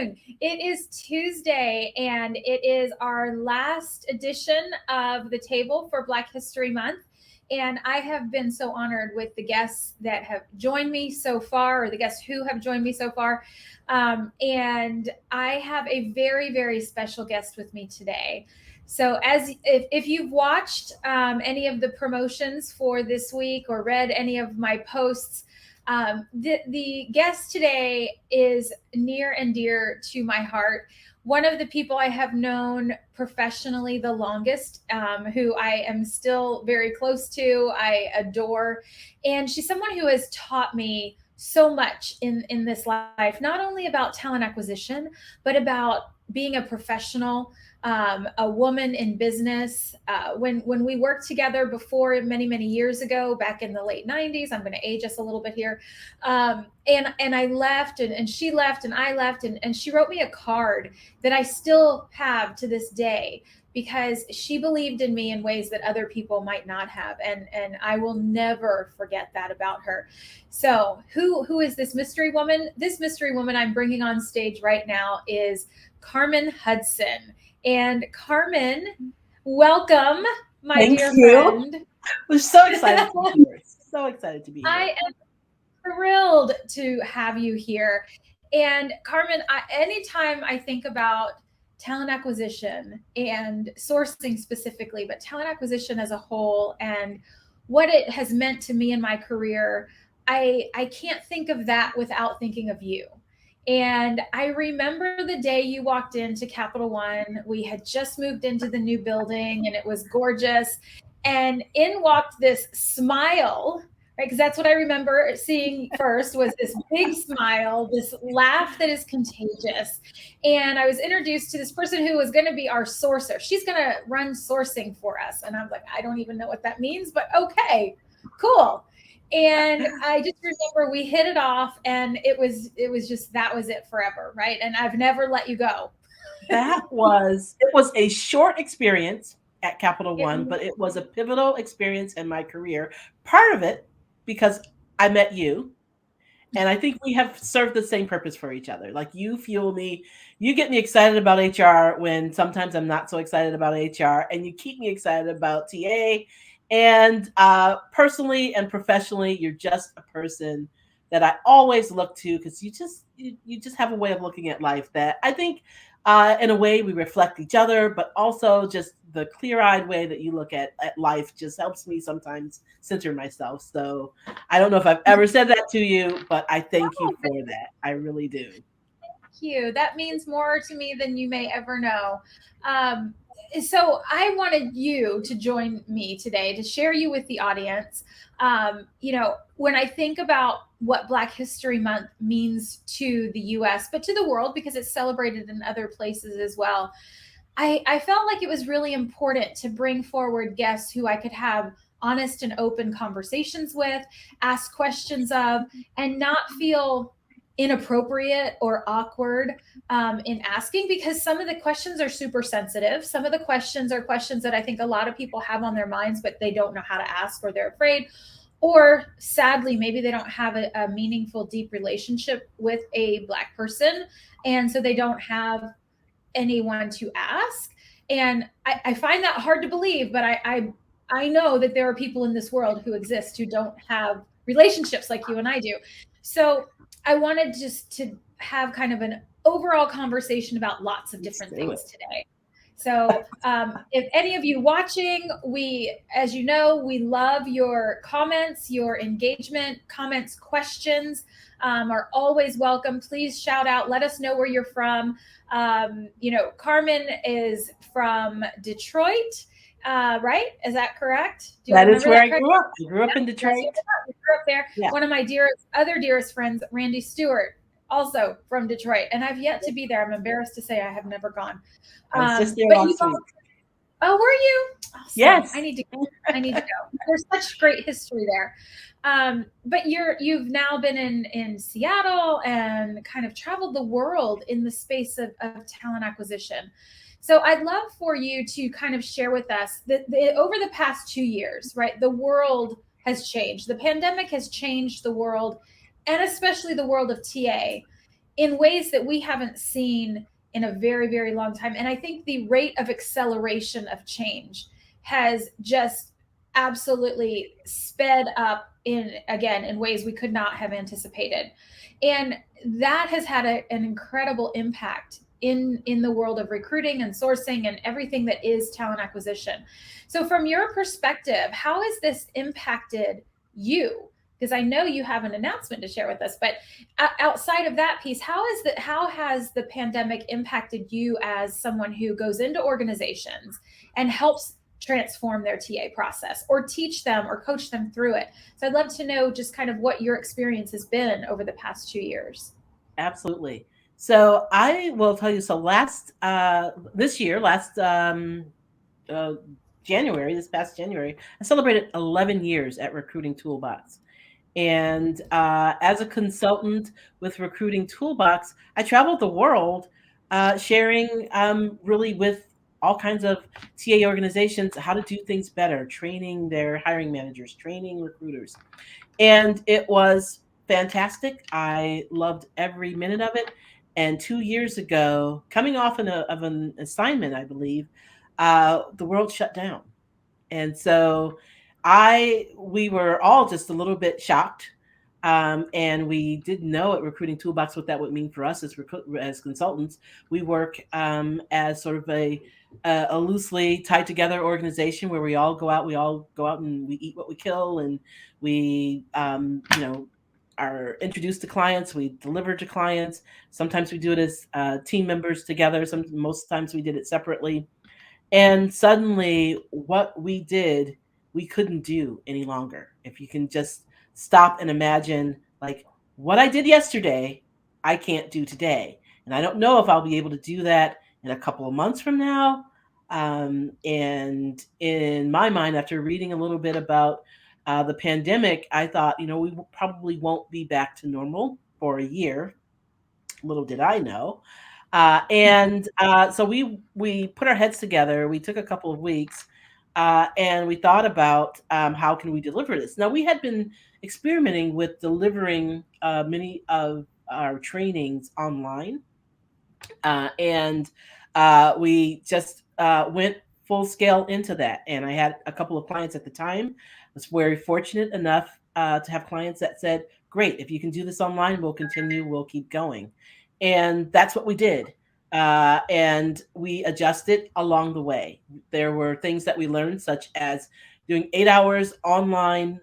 afternoon. It is Tuesday, and it is our last edition of the table for Black History Month. And I have been so honored with the guests that have joined me so far, or the guests who have joined me so far. And I have a very, very special guest with me today. So, if you've watched any of the promotions for this week or read any of my posts, the guest today is near and dear to my heart. One of the people I have known professionally the longest, who I am still very close to, I adore. And she's someone who has taught me so much in this life, not only about talent acquisition, but about being a professional, a woman in business. When we worked together before, many years ago, back in the late 90s, I'm going to age us a little bit here. And I left, and she left, and I left, and she wrote me a card that I still have to this day, because she believed in me in ways that other people might not have. And I will never forget that about her. So who is this mystery woman? This mystery woman I'm bringing on stage right now is Carmen Hudson. And Carmen, welcome, my dear friend. We're so excited to be here. So excited to be here. I am thrilled to have you here. And Carmen, anytime I think about talent acquisition and sourcing specifically, but talent acquisition as a whole and what it has meant to me in my career, I can't think of that without thinking of you. And I remember the day you walked into Capital One. We had just moved into the new building and it was gorgeous. And in walked this smile, right? Because that's what I remember seeing first, was this big smile, this laugh that is contagious. And I was introduced to this person who was going to be our sourcer. She's going to run sourcing for us. And I was like, I don't even know what that means, but okay, cool. And I just remember we hit it off, and it was just, that was it forever, right? And I've never let you go. It was a short experience at Capital One, but it was a pivotal experience in my career. Part of it because I met you, and I think we have served the same purpose for each other. Like, you fuel me, you get me excited about HR when sometimes I'm not so excited about HR, and you keep me excited about TA. And personally and professionally, you're just a person that I always look to, because you just have a way of looking at life that I think, in a way, we reflect each other, but also just the clear-eyed way that you look at life just helps me sometimes center myself. So I don't know if I've ever said that to you, but I thank you for that. I really do. Thank you. That means more to me than you may ever know. So I wanted you to join me today to share you with the audience. When I think about what Black History Month means to the US, but to the world, because it's celebrated in other places as well, I felt like it was really important to bring forward guests who I could have honest and open conversations with, ask questions of, and not feel inappropriate or awkward in asking, because some of the questions are super sensitive. Some of the questions are questions that I think a lot of people have on their minds, but they don't know how to ask, or they're afraid, or sadly, maybe they don't have a meaningful, deep relationship with a Black person. And so they don't have anyone to ask. And I find that hard to believe, but I know that there are people in this world who exist who don't have relationships like you and I do. So I wanted just to have kind of an overall conversation about lots of different things today. So if any of you watching, as you know, we love your comments, your engagement, comments, questions are always welcome. Please shout out, let us know where you're from. Carmen is from Detroit. Right? Is that correct? That is where I grew up. I grew up in Detroit. You grew up there. Yeah. One of my other dearest friends, Randy Stewart, also from Detroit. And I've yet to be there. I'm embarrassed to say I have never gone. I was just there last week. Oh, were you? Awesome. Yes. I need to go. There's such great history there. But you've now been in Seattle and kind of traveled the world in the space of talent acquisition. So I'd love for you to kind of share with us that over the past 2 years, right, the world has changed. The pandemic has changed the world, and especially the world of TA. in ways that we haven't seen in a very, very long time. And I think the rate of acceleration of change has just absolutely sped up in, again, in ways we could not have anticipated. And that has had an incredible impact in the world of recruiting and sourcing and everything that is talent acquisition. So from your perspective, how has this impacted you? Because I know you have an announcement to share with us, but outside of that piece, how has the pandemic impacted you as someone who goes into organizations and helps transform their TA process or teach them or coach them through it? So I'd love to know just kind of what your experience has been over the past 2 years. Absolutely. So I will tell you. So last this year, last uh, January, this past January, I celebrated 11 years at Recruiting Toolbox. And as a consultant with Recruiting Toolbox, I traveled the world sharing really with all kinds of TA organizations how to do things better, training their hiring managers, training recruiters. And it was fantastic. I loved every minute of it. And 2 years ago, coming off of an assignment, I believe, the world shut down. And so we were all just a little bit shocked. And we didn't know at Recruiting Toolbox what that would mean for us as consultants. We work as sort of a loosely tied together organization where we all go out and we eat what we kill, and we, are introduced to clients, we deliver to clients. Sometimes we do it as team members together. Most times we did it separately. And suddenly, what we did, we couldn't do any longer. If you can just stop and imagine, like, what I did yesterday, I can't do today. And I don't know if I'll be able to do that in a couple of months from now. And in my mind, after reading a little bit about the pandemic, I thought, we probably won't be back to normal for a year. Little did I know. So we put our heads together. We took a couple of weeks, and we thought about how can we deliver this. Now we had been experimenting with delivering many of our trainings online, and we just went full scale into that. And I had a couple of clients at the time. I was very fortunate enough to have clients that said, "Great, if you can do this online, we'll continue. We'll keep going." And that's what we did. And we adjusted along the way. There were things that we learned, such as doing 8 hours online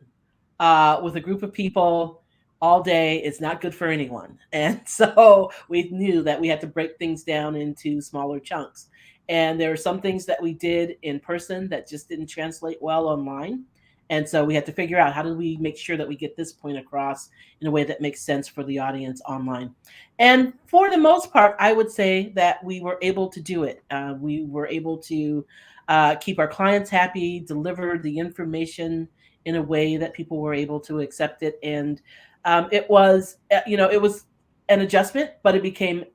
with a group of people all day is not good for anyone. And so we knew that we had to break things down into smaller chunks. And there were some things that we did in person that just didn't translate well online. And so we had to figure out, how do we make sure that we get this point across in a way that makes sense for the audience online. And for the most part, I would say that we were able to do it. We were able to keep our clients happy, deliver the information in a way that people were able to accept it. And it was an adjustment, but it became,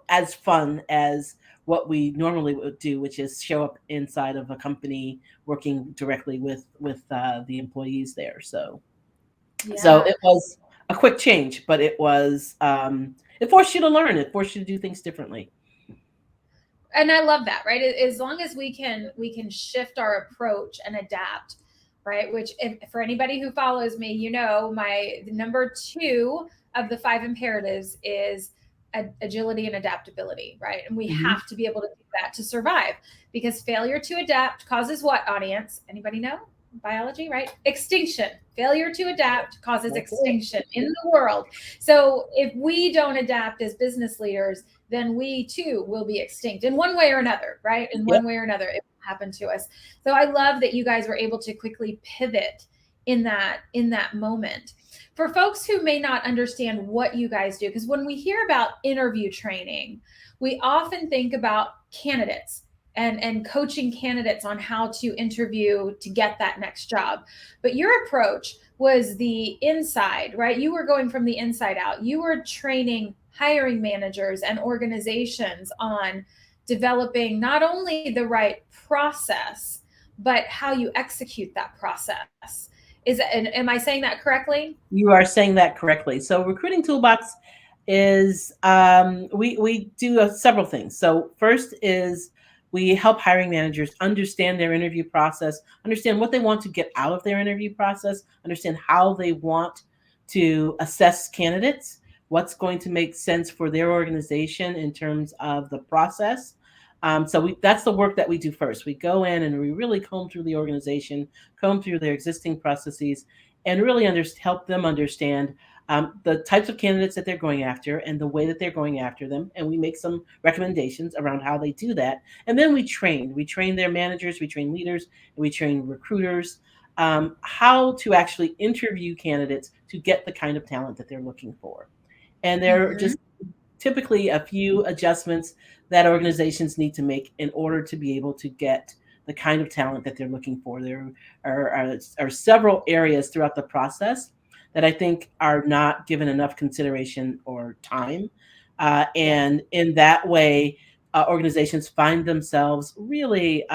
as fun as what we normally would do, which is show up inside of a company working directly with the employees there. So Yeah. it was a quick change, but it forced you to learn. It forced you to do things differently. And I love that, right? As long as we can shift our approach and adapt, right? Which, if, for anybody who follows me, my number two of the five imperatives is agility and adaptability, right? And we Hmm. have to be able to do that to survive, because failure to adapt causes what, audience? Anybody know? Biology, right? Extinction. Failure to adapt causes That's it. extinction in the world. So if we don't adapt as business leaders, then we too will be extinct in one way or another, right? In Yep. one way or another, it will happen to us. So I love that you guys were able to quickly pivot in that moment. For folks who may not understand what you guys do, because when we hear about interview training, we often think about candidates and coaching candidates on how to interview to get that next job. But your approach was the inside, right? You were going from the inside out. You were training hiring managers and organizations on developing not only the right process, but how you execute that process. Am I saying that correctly? You are saying that correctly. So Recruiting Toolbox is we do several things. So first is we help hiring managers understand their interview process, understand what they want to get out of their interview process, understand how they want to assess candidates, what's going to make sense for their organization in terms of the process. That's the work that we do first. We go in and we really comb through the organization, comb through their existing processes, and really help them understand the types of candidates that they're going after and the way that they're going after them. And we make some recommendations around how they do that. And then we train. We train their managers, we train leaders, and we train recruiters how to actually interview candidates to get the kind of talent that they're looking for. And they're Mhm. just typically a few adjustments that organizations need to make in order to be able to get the kind of talent that they're looking for. There are several areas throughout the process that I think are not given enough consideration or time. Yeah. And in that way, organizations find themselves really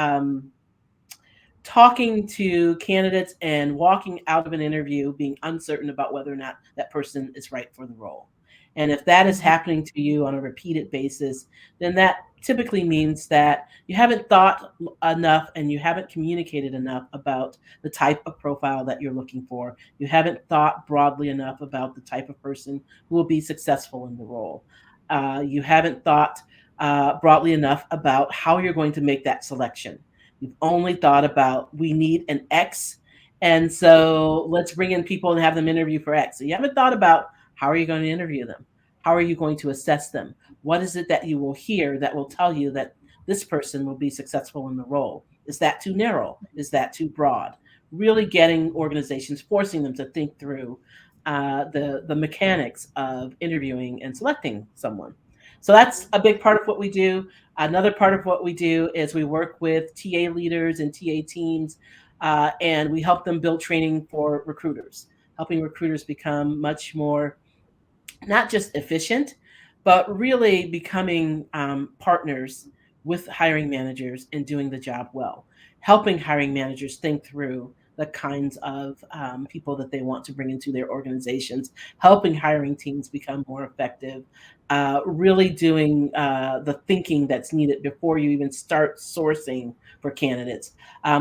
talking to candidates and walking out of an interview being uncertain about whether or not that person is right for the role. And if that is Mhm. happening to you on a repeated basis, then that typically means that you haven't thought enough and you haven't communicated enough about the type of profile that you're looking for. You haven't thought broadly enough about the type of person who will be successful in the role. You haven't thought broadly enough about how you're going to make that selection. You've only thought about we need an X, and so let's bring in people and have them interview for X. So you haven't thought about how are you going to interview them? How are you going to assess them? What is it that you will hear that will tell you that this person will be successful in the role? Is that too narrow? Is that too broad? Really getting organizations, forcing them to think through the mechanics of interviewing and selecting someone. So that's a big part of what we do. Another part of what we do is we work with TA leaders and TA teams, and we help them build training for recruiters, helping recruiters become much more not just efficient, but really becoming partners with hiring managers and doing the job well, helping hiring managers think through the kinds of people that they want to bring into their organizations, helping hiring teams become more effective, really doing the thinking that's needed before you even start sourcing for candidates.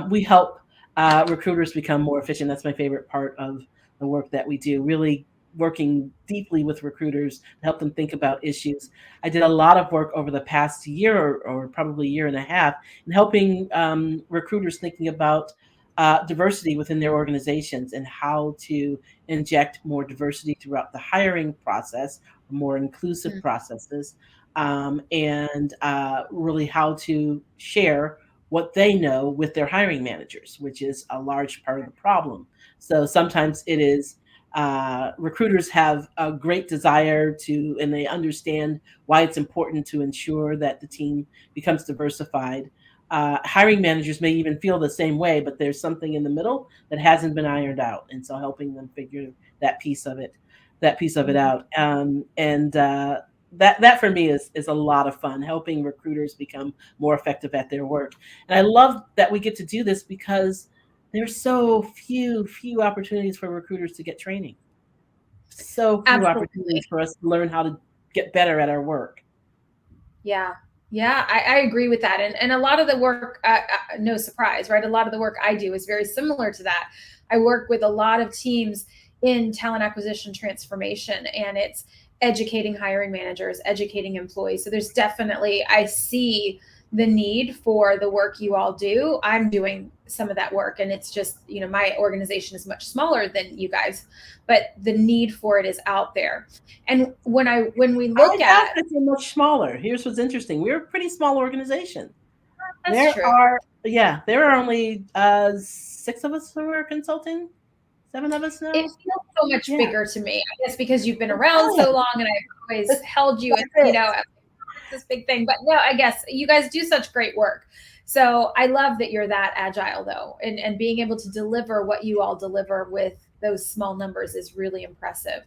We help recruiters become more efficient. That's my favorite part of the work that we do, really working deeply with recruiters to help them think about issues. I did a lot of work over the past year or probably year and a half in helping recruiters thinking about diversity within their organizations and how to inject more diversity throughout the hiring process, more inclusive Mm. processes, and really how to share what they know with their hiring managers, which is a large part of the problem. So sometimes it is recruiters have a great desire to, and they understand why it's important to ensure that the team becomes diversified. Hiring managers may even feel the same way, but there's something in the middle that hasn't been ironed out, and so helping them figure that piece of it, that piece of it Mhm. out, and that for me is a lot of fun, helping recruiters become more effective at their work. And I love that we get to do this because there's so few opportunities for recruiters to get training. So few Absolutely. opportunities for us to learn how to get better at our work. Yeah. Yeah, I agree with that. And a lot of the work, no surprise, right? A lot of the work I do is very similar to that. I work with a lot of teams in talent acquisition transformation, and it's educating hiring managers, educating employees. So there's definitely, I see the need for the work you all do. I'm doing some of that work, and it's just, my organization is much smaller than you guys, but the need for it is out there. And when we I look doubt at, that you're much smaller. Here's what's interesting. We're a pretty small organization. that's true. There are only 6 of us who are consulting, 7 of us It now. feels so much Yeah. bigger to me. I guess because you've been It around so does. long and I've always That's held you as, it. this big thing. But no, I guess you guys do such great work. So I love that you're that agile though. And being able to deliver what you all deliver with those small numbers is really impressive.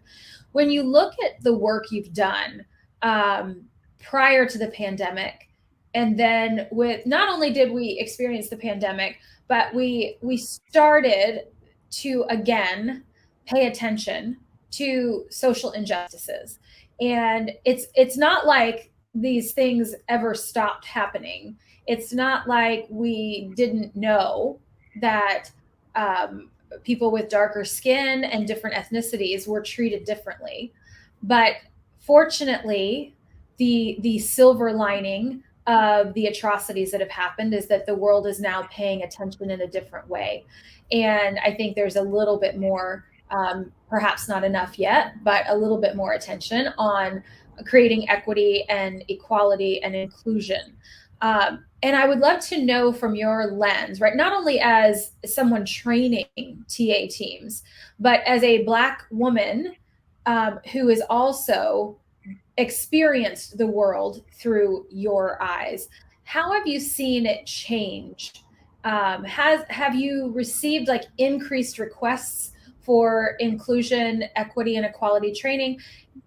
When you look at the work you've done um, prior to the pandemic, and then with not only did we experience the pandemic, but we started to again pay attention to social injustices. And it's not like these things ever stopped happening. It's not like we didn't know that um, people with darker skin and different ethnicities were treated differently. But fortunately, the silver lining of the atrocities that have happened is that the world is now paying attention in a different way. And I think there's a little bit more, perhaps not enough yet, but a little bit more attention on creating equity and equality and inclusion. And I would love to know from your lens, right? Not only as someone training TA teams, but as a Black woman who is also experienced the world through your eyes. How have you seen it change? Have you received like increased requests for inclusion, equity, and equality training?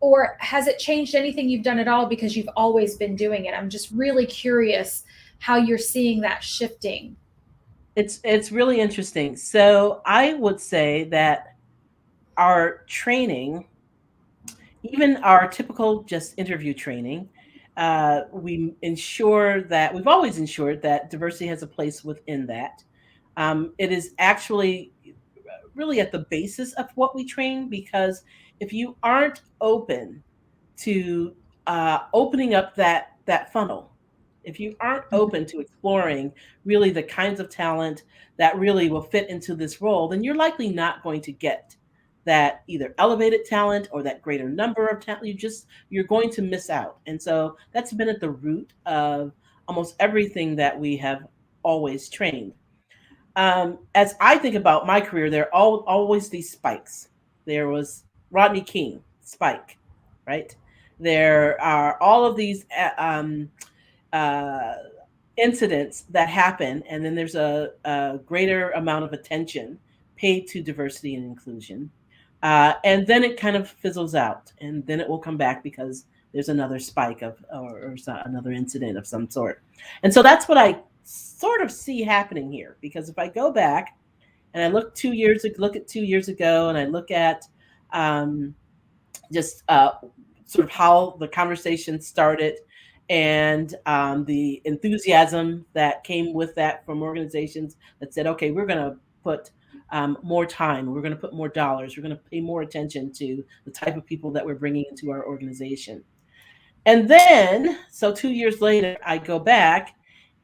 Or has it changed anything you've done at all because you've always been doing it? I'm just really curious how you're seeing that shifting. It's really interesting. So I would say that our training, even our typical just interview training, we ensure that we've always ensured that diversity has a place within that. It is actually really at the basis of what we train, because if you aren't open to opening up that funnel, if you aren't open to exploring really the kinds of talent that really will fit into this role, then you're likely not going to get that either elevated talent or that greater number of talent. You're going to miss out. And so that's been at the root of almost everything that we have always trained. As I think about my career, there are always these spikes. There was Rodney King, spike, right? There are all of these uh, incidents that happen, and then there's a greater amount of attention paid to diversity and inclusion. And then it kind of fizzles out, and then it will come back because there's another spike or another incident of some sort. And so that's what I sort of see happening here. Because if I go back and I look at 2 years ago, and I look at um, just sort of how the conversation started, and the enthusiasm that came with that from organizations that said, okay, we're going to put more time, we're going to put more dollars, we're going to pay more attention to the type of people that we're bringing into our organization. And then, so 2 years later, I go back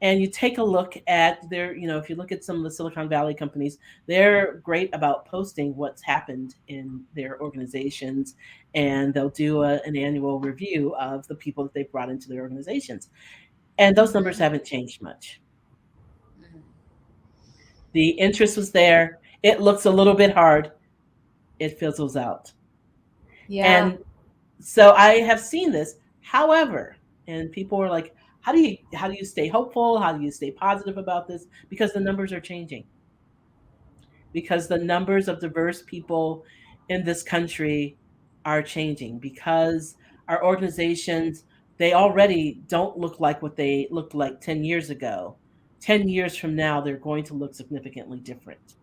and you take a look at if you look at some of the Silicon Valley companies, they're great about posting what's happened in their organizations, and they'll do an annual review of the people that they've brought into their organizations. And those numbers Mhm. haven't changed much. The interest was there. It looks a little bit hard. It fizzles out. Yeah. And so I have seen this. However, and people are like, how do you stay hopeful? How do you stay positive about this? Because the numbers are changing. Because the numbers of diverse people in this country are changing. Because our organizations, they already don't look like what they looked like 10 years ago. 10 years from now, they're going to look significantly different.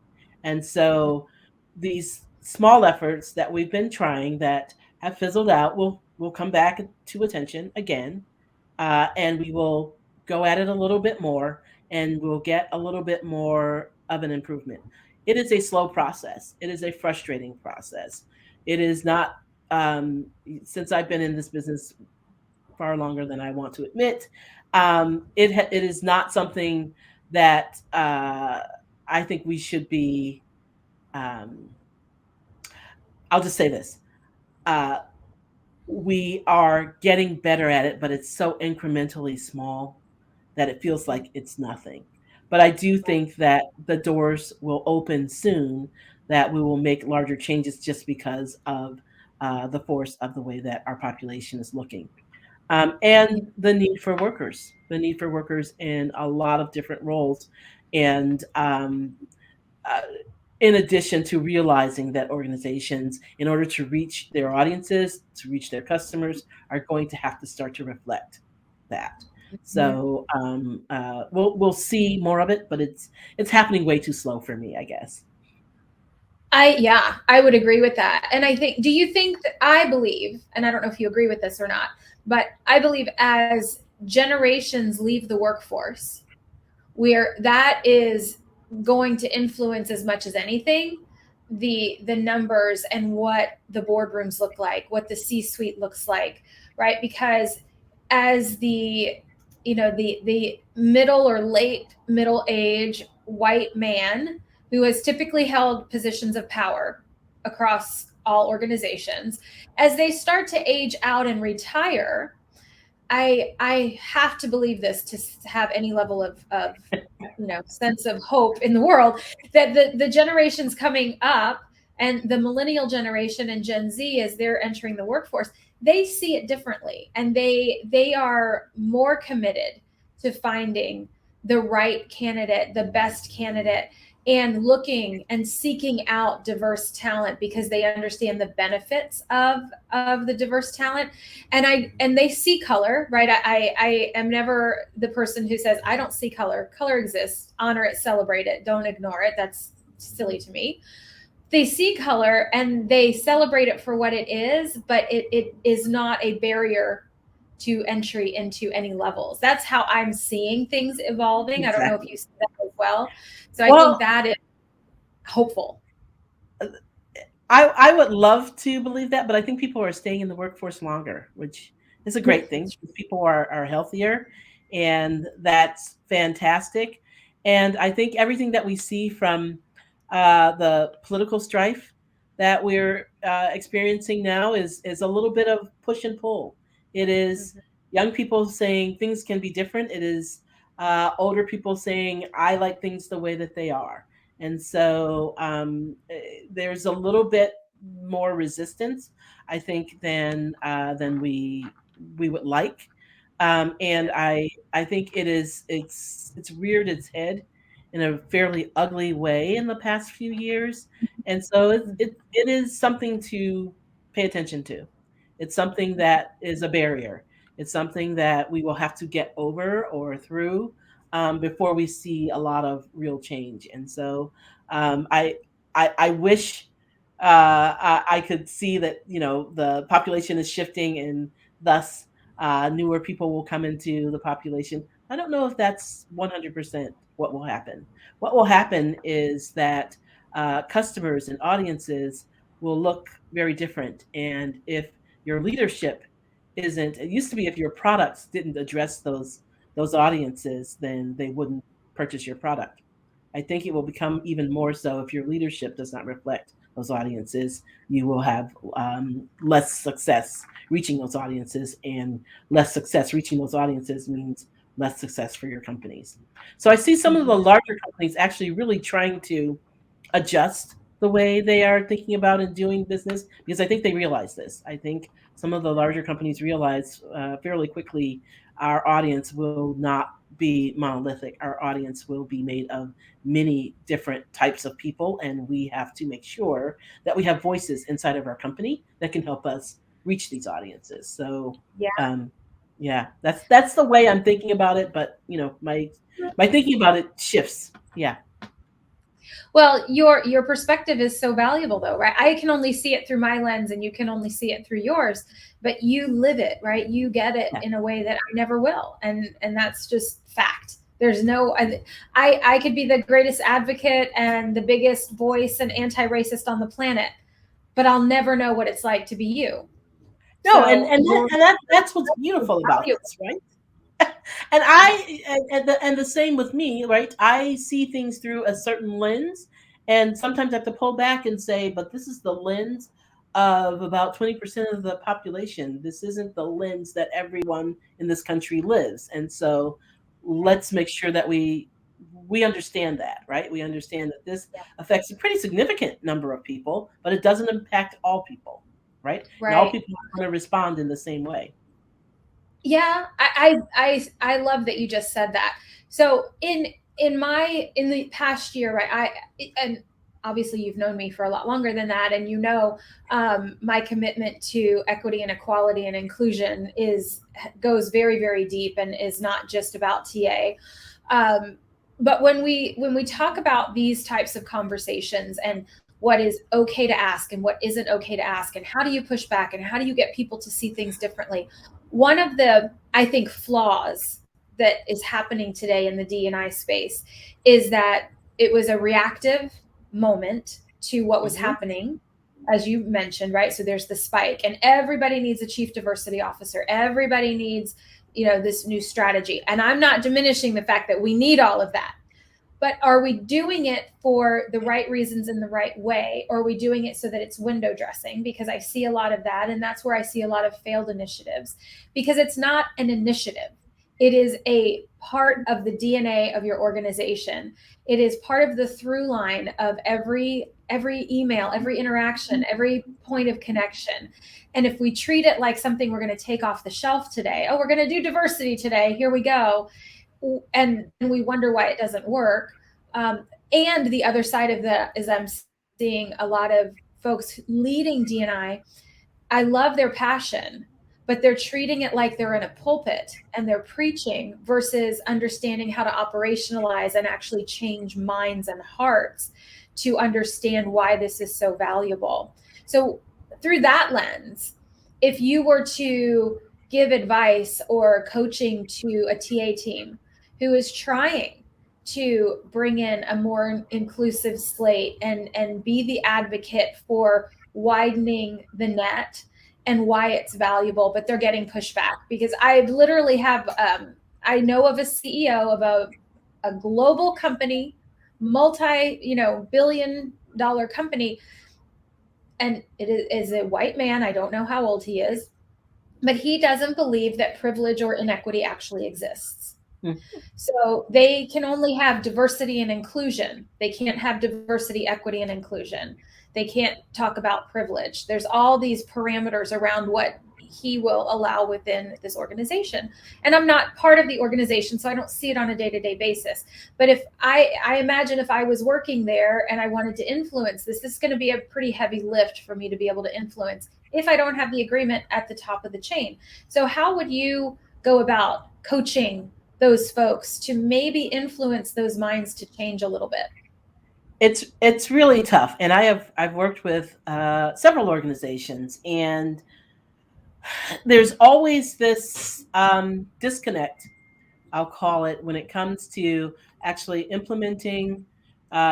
And so these small efforts that we've been trying that have fizzled out will come back to attention again, and we will go at it a little bit more, and we'll get a little bit more of an improvement. It is a slow process. It is a frustrating process. It is not, since I've been in this business far longer than I want to admit, it is not something that I think we should be. Um, I'll just say this. Uh, we are getting better at it, but it's so incrementally small that it feels like it's nothing. But I do think that the doors will open soon, that we will make larger changes just because of the force of the way that our population is looking. And the need for workers in a lot of different roles. And uh, in addition to realizing that organizations, in order to reach their audiences, to reach their customers, are going to have to start to reflect that. Mhm. So we'll see more of it, but it's happening way too slow for me, I guess. Yeah, I would agree with that. And I think, do you think that, I believe, and I don't know if you agree with this or not, but I believe as generations leave the workforce, where that is going to influence as much as anything the numbers and what the boardrooms look like, what the C-suite looks like, right? Because as the middle or late middle age white man who has typically held positions of power across all organizations, as they start to age out and retire, I have to believe this to have any level of sense of hope in the world, that the generations coming up and the millennial generation and Gen Z, as they're entering the workforce, they see it differently, and they are more committed to finding the right candidate, the best candidate, and looking and seeking out diverse talent because they understand the benefits of the diverse talent. And they see color, right? I am never the person who says I don't see color. Color exists. Honor it, celebrate it, don't ignore it. That's silly to me. They see color and they celebrate it for what it is, but it is not a barrier to entry into any levels. That's how I'm seeing things evolving. I don't know if Exactly. you see that as well. So I think Well, that is hopeful. I would love to believe that, but I think people are staying in the workforce longer, which is a great thing. People are healthier, and that's fantastic. And I think everything that we see from the political strife that we're experiencing now is a little bit of push and pull. It is young people saying things can be different. It is older people saying I like things the way that they are. And so there's a little bit more resistance, I think, than we would like. And I think it's reared its head in a fairly ugly way in the past few years, and so it is something to pay attention to. It's something that is a barrier. It's something that we will have to get over or through before we see a lot of real change. And so um, I, I wish I could see that the population is shifting, and thus newer people will come into the population. I don't know if that's 100% what will happen. What will happen is that customers and audiences will look very different, and if your leadership isn't, it used to be if your products didn't address those audiences, then they wouldn't purchase your product. I think it will become even more so if your leadership does not reflect those audiences. You will have less success reaching those audiences, and less success reaching those audiences means less success for your companies. So I see some of the larger companies actually really trying to adjust the way they are thinking about and doing business, because I think they realize this. I think some of the larger companies realize fairly quickly our audience will not be monolithic. Our audience will be made of many different types of people, and we have to make sure that we have voices inside of our company that can help us reach these audiences. So, Yeah. yeah, that's the way I'm thinking about it. But my thinking about it shifts. Yeah. Well, your perspective is so valuable though, right? I can only see it through my lens and you can only see it through yours, but you live it, right? You get it Yeah. in a way that I never will. And that's just fact. There's no I could be the greatest advocate and the biggest voice and anti-racist on the planet, but I'll never know what it's like to be you. No, and So and that, your and that that's what's beautiful about valuable. this, right? And the same with me, right? I see things through a certain lens, and sometimes I have to pull back and say, but this is the lens of about 20% of the population. This isn't the lens that everyone in this country lives. And so let's make sure that we understand that, right? We understand that this Yeah. affects a pretty significant number of people, but it doesn't impact all people, right? And all Right. people are going to respond in the same way. Yeah, I love that you just said that. So in the past year, right? And obviously you've known me for a lot longer than that, and my commitment to equity and equality and inclusion is goes very very deep and is not just about TA. But when we talk about these types of conversations and what is okay to ask and what isn't okay to ask, and how do you push back and how do you get people to see things differently. One of the, I think, flaws that is happening today in the D&I space is that it was a reactive moment to what was Mhm. happening, as you mentioned, right? So there's the spike, and everybody needs a chief diversity officer. Everybody needs, this new strategy. And I'm not diminishing the fact that we need all of that. But are we doing it for the right reasons in the right way? Or are we doing it so that it's window dressing? Because I see a lot of that. And that's where I see a lot of failed initiatives, because it's not an initiative. It is a part of the DNA of your organization. It is part of the through line of every email, every interaction, every point of connection. And if we treat it like something we're going to take off the shelf today, oh, we're going to do diversity today, here we go, and we wonder why it doesn't work. And the other side of that is I'm seeing a lot of folks leading D&I. I love their passion, but they're treating it like they're in a pulpit and they're preaching versus understanding how to operationalize and actually change minds and hearts to understand why this is so valuable. So through that lens, if you were to give advice or coaching to a TA team who is trying to bring in a more inclusive slate and be the advocate for widening the net and why it's valuable, but they're getting pushback, because I literally have, I know of a CEO of a global company, multi, billion-dollar company, and it is a white man. I don't know how old he is, but he doesn't believe that privilege or inequity actually exists. Mhm. So they can only have diversity and inclusion. They can't have diversity, equity, and inclusion. They can't talk about privilege. There's all these parameters around what he will allow within this organization. And I'm not part of the organization, so I don't see it on a day-to-day basis. But if I imagine if I was working there and I wanted to influence this is going to be a pretty heavy lift for me to be able to influence if I don't have the agreement at the top of the chain. So how would you go about coaching those folks to maybe influence those minds to change a little bit? It's really tough, and I've worked with several organizations, and there's always this disconnect, I'll call it, when it comes to actually implementing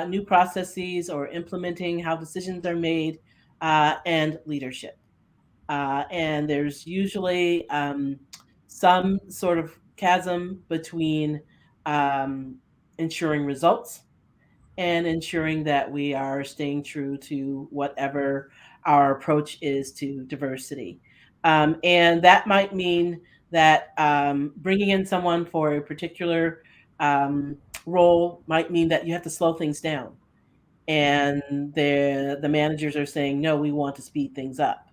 new processes or implementing how decisions are made, and leadership. And there's usually some sort of chasm between um, ensuring results and ensuring that we are staying true to whatever our approach is to diversity. And that might mean that bringing in someone for a particular um, role might mean that you have to slow things down. And the managers are saying, no, we want to speed things up.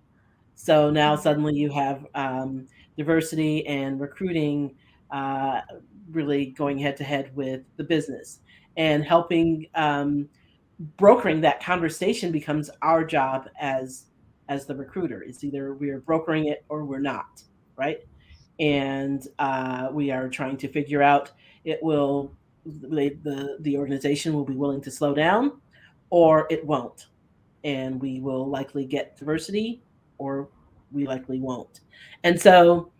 So now suddenly you have diversity and recruiting uh, really going head to head with the business, and helping brokering that conversation becomes our job as the recruiter. It's either we're brokering it or we're not, right? And we are trying to figure out, it will the organization will be willing to slow down or it won't, and we will likely get diversity or we likely won't. And so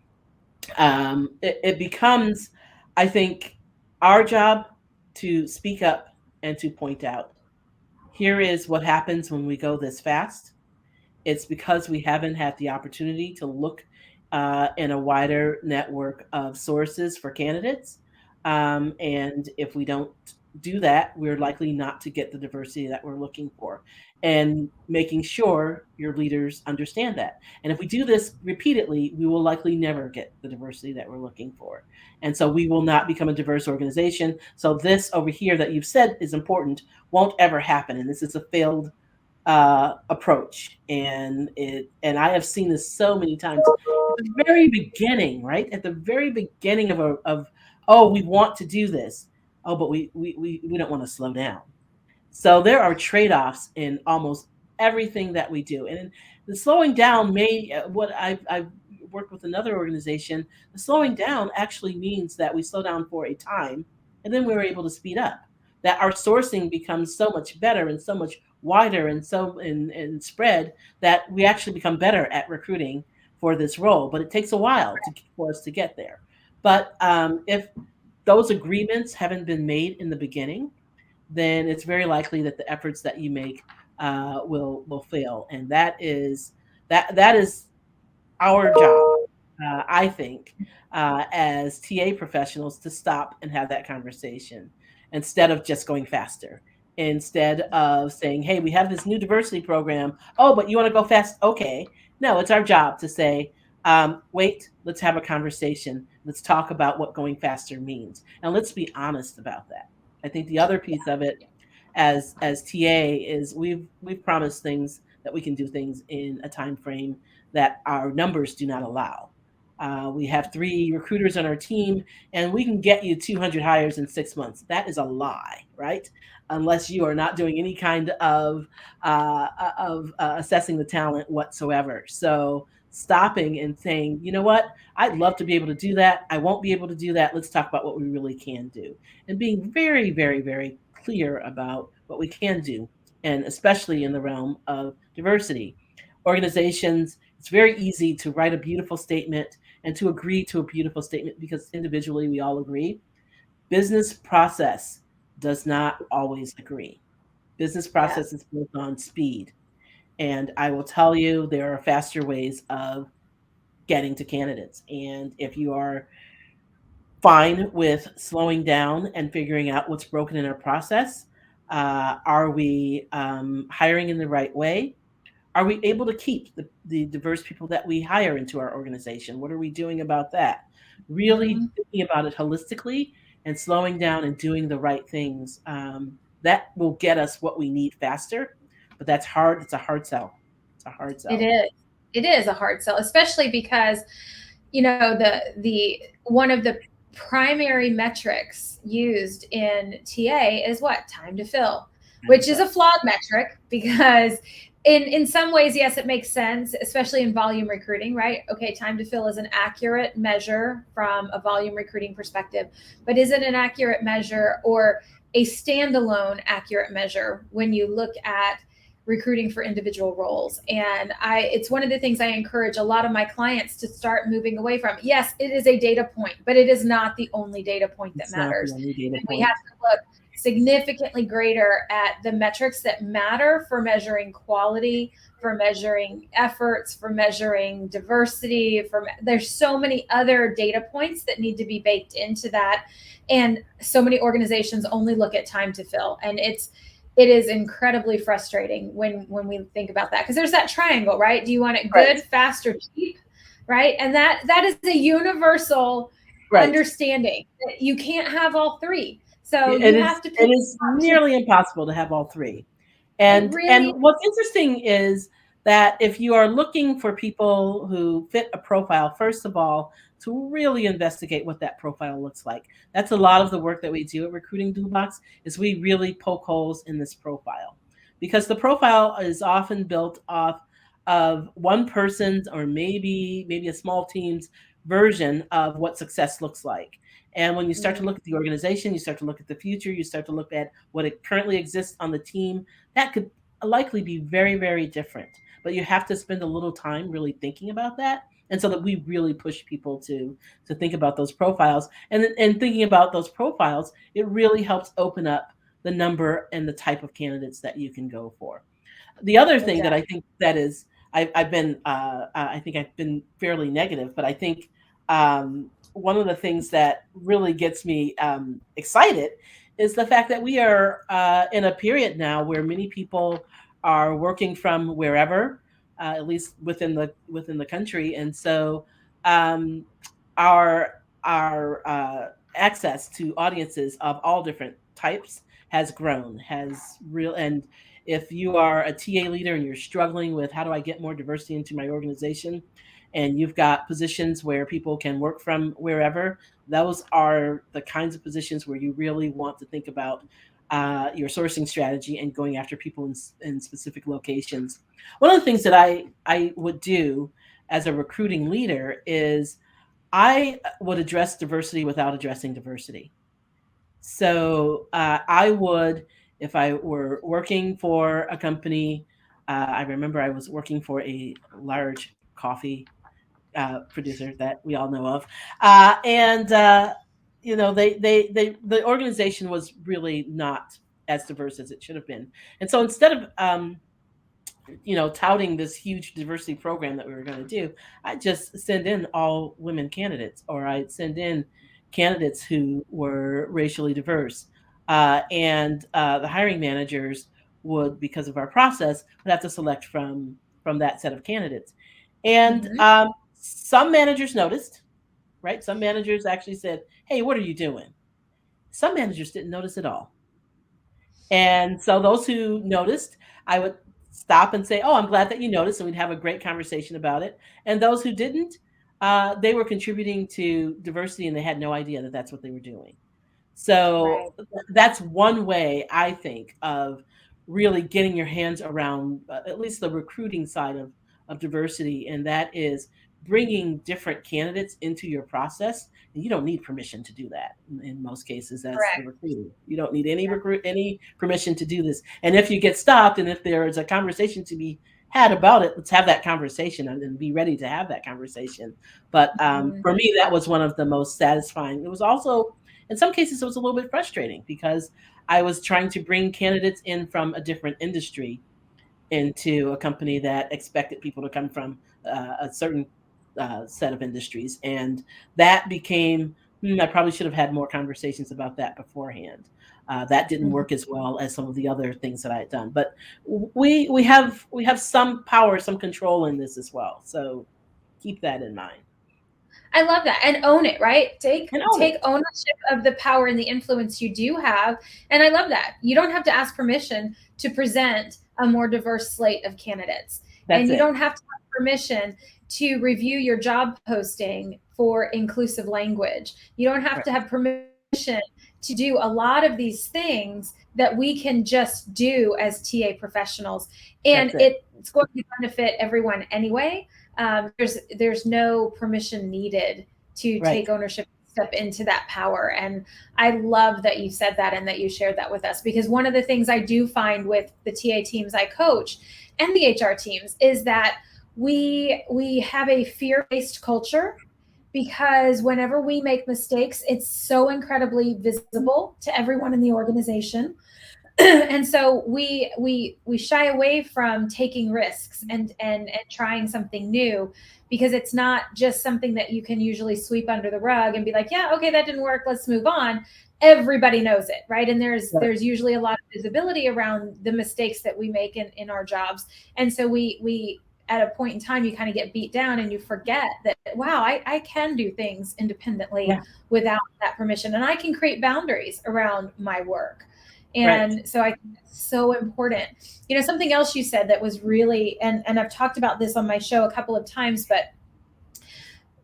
it becomes, I think, our job to speak up and to point out, here is what happens when we go this fast. It's because we haven't had the opportunity to look in a wider network of sources for candidates. And if we don't do that, we're likely not to get the diversity that we're looking for. And making sure your leaders understand that. And if we do this repeatedly, we will likely never get the diversity that we're looking for. And so we will not become a diverse organization. So this over here that you've said is important won't ever happen. And this is a failed approach, and I have seen this so many times at the very beginning, right? At the very beginning of oh, we want to do this, oh, but we don't want to slow down. So there are trade-offs in almost everything that we do, and the slowing down may what I've worked with another organization. The slowing down actually means that we slow down for a time, and then we're able to speed up. That our sourcing becomes so much better and so much wider and so and spread that we actually become better at recruiting for this role. But it takes a while for us to get there. But if those agreements haven't been made in the beginning, then it's very likely that the efforts that you make will fail, and that is our job, I think, as TA professionals to stop and have that conversation instead of just going faster. Instead of saying, hey, we have this new diversity program. Oh, but you want to go fast? Okay. No, it's our job to say, wait, let's have a conversation. Let's talk about what going faster means. And let's be honest about that. I think the other piece of it as TA is we've promised things that we can do things in a time frame that our numbers do not allow. We have 3 recruiters on our team, and we can get you 200 hires in 6 months. That is a lie, right? Unless you are not doing any kind of assessing the talent whatsoever. So stopping and saying, you know what, I'd love to be able to do that. I won't be able to do that. Let's talk about what we really can do, and being very, very, very clear about what we can do, and especially in the realm of diversity. Organizations, it's very easy to write a beautiful statement and to agree to a beautiful statement because individually we all agree. Business process does not always agree. Business Yeah. process is built on speed. And I will tell you, there are faster ways of getting to candidates. And if you are fine with slowing down and figuring out what's broken in our process, are we hiring in the right way? Are we able to keep the diverse people that we hire into our organization? What are we doing about that? Really Mhm. thinking about it holistically and slowing down and doing the right things. That will get us what we need faster, but that's hard. It's a hard sell. It's a hard It sell. is. It is a hard sell, especially because the one of the primary metrics used in TA is what? Time to fill, Time to which is a fill. flawed metric because in some ways, yes, it makes sense, especially in volume recruiting, right? Okay, time to fill is an accurate measure from a volume recruiting perspective, but is it an accurate measure or a standalone accurate measure when you look at recruiting for individual roles? And it's one of the things I encourage a lot of my clients to start moving away from. Yes, it is a data point, but it is not the only data point that It's not the matters. only data And we have point. to look significantly greater at the metrics that matter for measuring quality, for measuring efforts, for measuring diversity. There's so many other data points that need to be baked into that, and so many organizations only look at time to fill, and it is incredibly frustrating when we think about that, because there's that triangle, right? Do you want it Right. good, fast, or cheap? Right? And that is a universal Right. understanding that you can't have all three. So It you is have to it pick is option. nearly impossible to have all three. It And really what's interesting is that if you are looking for people who fit a profile, first of all, to really investigate what that profile looks like. That's a lot of the work that we do at Recruiting Toolbox is we really poke holes in this profile. Because the profile is often built off of one person's or maybe a small team's version of what success looks like. And when you start to mm, look at the organization, you start to look at the future, you start to look at what it currently exists on the team, that could likely be very, very different. But you have to spend a little time really thinking about that. And so that we really push people to think about those profiles. And thinking about those profiles, it really helps open up the number and the type of candidates that you can go for. The other it thing does. that I think that is, I've been, I think I've been fairly negative, but I think one of the things that really gets me excited is the fact that we are in a period now where many people are working from wherever, at least within the country, and so um, our our access to audiences of all different types has grown, has real and if you are a TA leader and you're struggling with how do I get more diversity into my organization, and you've got positions where people can work from wherever, those are the kinds of positions where you really want to think about your sourcing strategy and going after people in specific locations. One of the things that I would do as a recruiting leader is I would address diversity without addressing diversity. So I would If I were working for a company, I remember I was working for a large coffee producer that we all know of, and the organization was really not as diverse as it should have been, and so instead of touting this huge diversity program that we were going to do, I just send in all women candidates, or I'd send in candidates who were racially diverse. And the hiring managers would, because of our process, would have to select from that set of candidates. And Mhm. some managers noticed, right? Some managers actually said, "Hey, what are you doing?" Some managers didn't notice at all. And so those who noticed, I would stop and say, "Oh, I'm glad that you noticed," and we'd have a great conversation about it. And those who didn't, they were contributing to diversity, and they had no idea that that's what they were doing. Right. So that's one way I think of really getting your hands around at least the recruiting side of diversity, and that is bringing different candidates into your process. And you don't need permission to do that in most cases as the Correct. recruiter. You don't need any permission to do this. And if you get stopped, and if there is a conversation to be had about it, let's have that conversation and be ready to have that conversation. But Mhm. for me, that was one of the most satisfying. It was also, in some cases, it was a little bit frustrating because I was trying to bring candidates in from a different industry into a company that expected people to come from a certain set of industries. And that became, I probably should have had more conversations about that beforehand. That didn't Mhm. work as well as some of the other things that I had done. But we have some power, some control in this as well. So keep that in mind I love that, and own it, right? Take and own take it. ownership of the power and the influence you do have, and I love that. You don't have to ask permission to present a more diverse slate of candidates, That's and you it. don't have to have permission to review your job posting for inclusive language. You don't have Right. to have permission to do a lot of these things that we can just do as TA professionals, and That's it. it's going to benefit everyone anyway. There's no permission needed to Right. take ownership, step into that power. And I love that you said that and that you shared that with us, because one of the things I do find with the TA teams I coach and the HR teams is that we have a fear-based culture, because whenever we make mistakes, it's so incredibly visible to everyone in the organization. And so we shy away from taking risks and trying something new, because it's not just something that you can usually sweep under the rug and be like, yeah, okay, that didn't work, let's move on. Everybody knows it, right? And Right. there's usually a lot of visibility around the mistakes that we make in our jobs. And so we at a point in time, you kind of get beat down and you forget that, wow, I can do things independently Yeah. without that permission, and I can create boundaries around my work. Right. And so I think that's so important. Something else you said that was really, and I've talked about this on my show a couple of times, but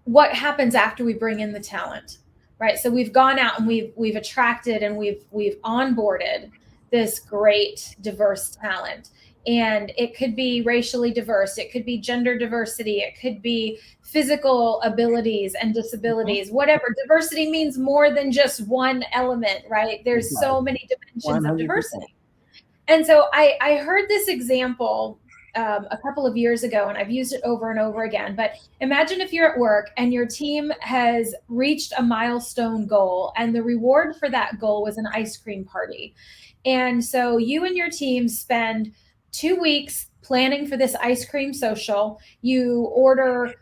what happens after we bring in the talent, right? So we've gone out and we've attracted and we've onboarded this great diverse talent, and it could be racially diverse, it could be gender diversity, it could be physical abilities and Mhm. disabilities, whatever. Diversity means more than just one element, right? It There's does. so many dimensions of 100%. diversity. And so I heard this example a couple of years ago, and I've used it over and over again. But imagine if you're at work and your team has reached a milestone goal, and the reward for that goal was an ice cream party. And so you and your team spend 2 weeks planning for this ice cream social. You order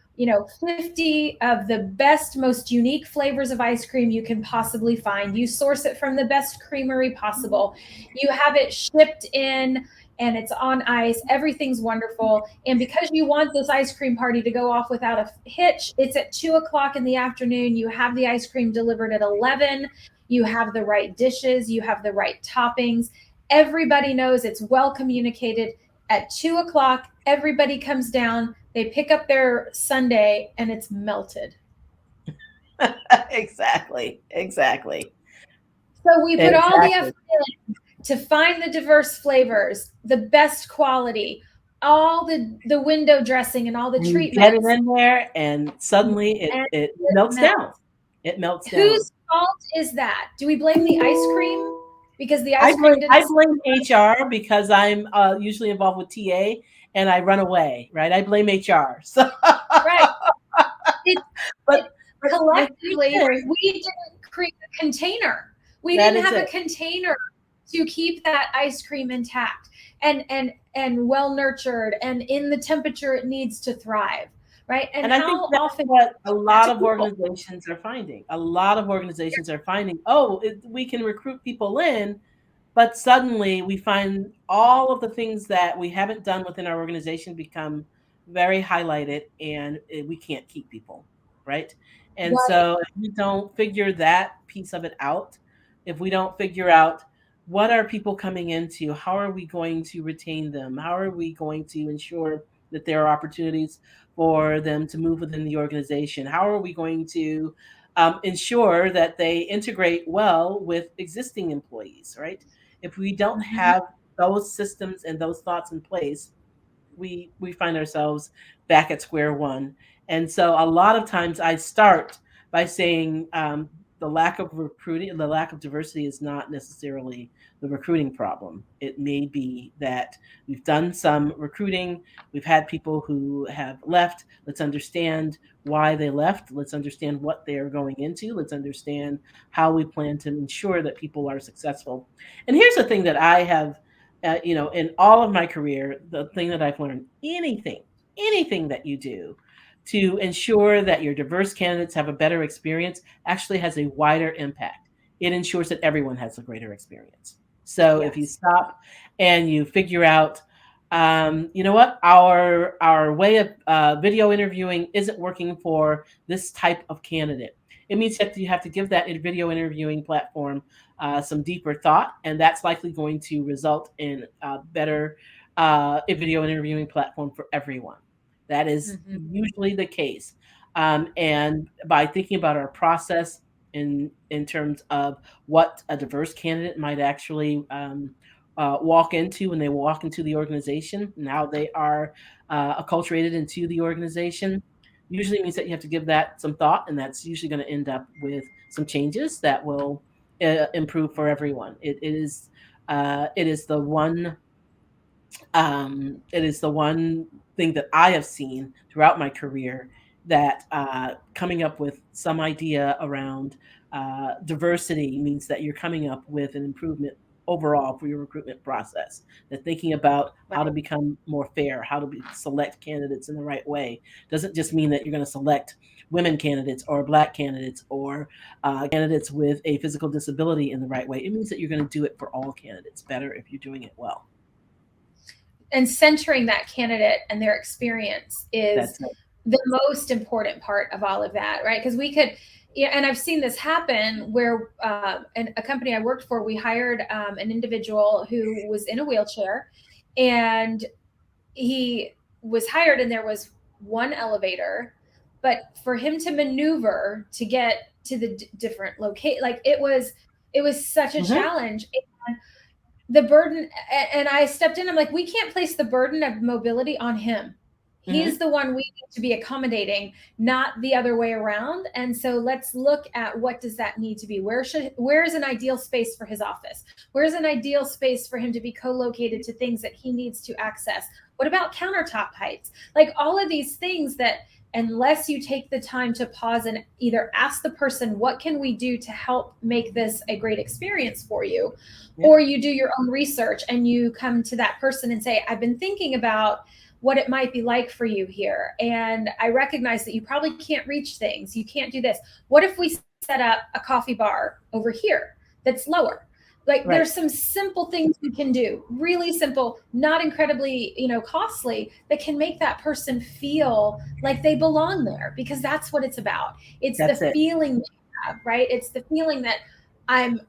50 of the best, most unique flavors of ice cream you can possibly find. You source it from the best creamery possible. You have it shipped in and it's on ice. Everything's wonderful. And because you want this ice cream party to go off without a hitch, it's at 2 o'clock in the afternoon. You have the ice cream delivered at 11. You have the right dishes, you have the right toppings. Everybody knows, it's well communicated. At 2 o'clock, everybody comes down, they pick up their sundae, and it's melted. Exactly. Exactly. So we put all the Exactly. effort to find the diverse flavors, the best quality, all the window dressing and all the You get it treatments, in there and suddenly it and it it melts down. melts. It melts down. Whose fault is that? Do we blame the ice cream because the ice cream I didn't. blame HR because I'm usually involved with TA and I run away, right? I blame HR. So, Right. It, but it the thing collectively, right, is, we didn't create a container. We that didn't is have a it. container to keep that ice cream intact and well nurtured and in the temperature it needs to thrive, right? And And I think how that's often what a that lot to of people? organizations are finding. A lot of organizations are finding, oh, we can recruit people in, but suddenly we find all of the things that we haven't done within our organization become very highlighted and we can't keep people, right? And Right. so if we don't figure that piece of it out, if we don't figure out what are people coming into, how are we going to retain them, how are we going to ensure that there are opportunities for them to move within the organization, how are we going to ensure that they integrate well with existing employees, right? If we don't Mhm. have those systems and those thoughts in place, we find ourselves back at square one. And so a lot of times I start by saying the lack of recruiting, the lack of diversity is not necessarily the recruiting problem. It may be that we've done some recruiting, we've had people who have left. Let's understand why they left. Let's understand what they are going into. Let's understand how we plan to ensure that people are successful. And here's the thing that I have in all of my career, the thing that I've learned, anything that you do to ensure that your diverse candidates have a better experience actually has a wider impact. It ensures that everyone has a greater experience. So if you Yes. stop and you figure out, you know what, our way of video interviewing isn't working for this type of candidate. It means that you have to give that video interviewing platform some deeper thought, and that's likely going to result in a better a video interviewing platform for everyone. That is Mhm. usually the case. And by thinking about our process in terms of what a diverse candidate might actually walk into when they walk into the organization, and how they are acculturated into the organization, usually means that you have to give that some thought, and that's usually going to end up with some changes that will improve for everyone. It is the one it is the one thing that I have seen throughout my career that coming up with some idea around diversity means that you're coming up with an improvement overall for your recruitment process. That thinking about how to Right. become more fair, how to select candidates in the right way, doesn't just mean that you're going to select women candidates or black candidates or candidates with a physical disability in the right way. It means that you're going to do it for all candidates better if you're doing it well. And centering that candidate and their experience is That's it. the most important part of all of that, right? Because we could, yeah, and I've seen this happen where in a company I worked for, we hired an individual who was in a wheelchair, and he was hired, and there was one elevator, but for him to maneuver to get to the different locate, like it was such a Mm-hmm. challenge. The burden, and I stepped in, I'm like, we can't place the burden of mobility on him. He's Mm-hmm. the one we need to be accommodating, not the other way around. And so let's look at what does that need to be. Where's an ideal space for his office? Where's an ideal space for him to be co-located to things that he needs to access? What about countertop heights? Like all of these things that, unless you take the time to pause and either ask the person, what can we do to help make this a great experience for you? Or Yep. you do your own research and you come to that person and say, I've been thinking about what it might be like for you here. And I recognize that you probably can't reach things. You can't do this. What if we set up a coffee bar over here that's lower? Like Right. there's some simple things we can do, really simple, not incredibly, costly, that can make that person feel like they belong there, because that's what it's about. It's the That's it. feeling they have, right? It's the feeling that I'm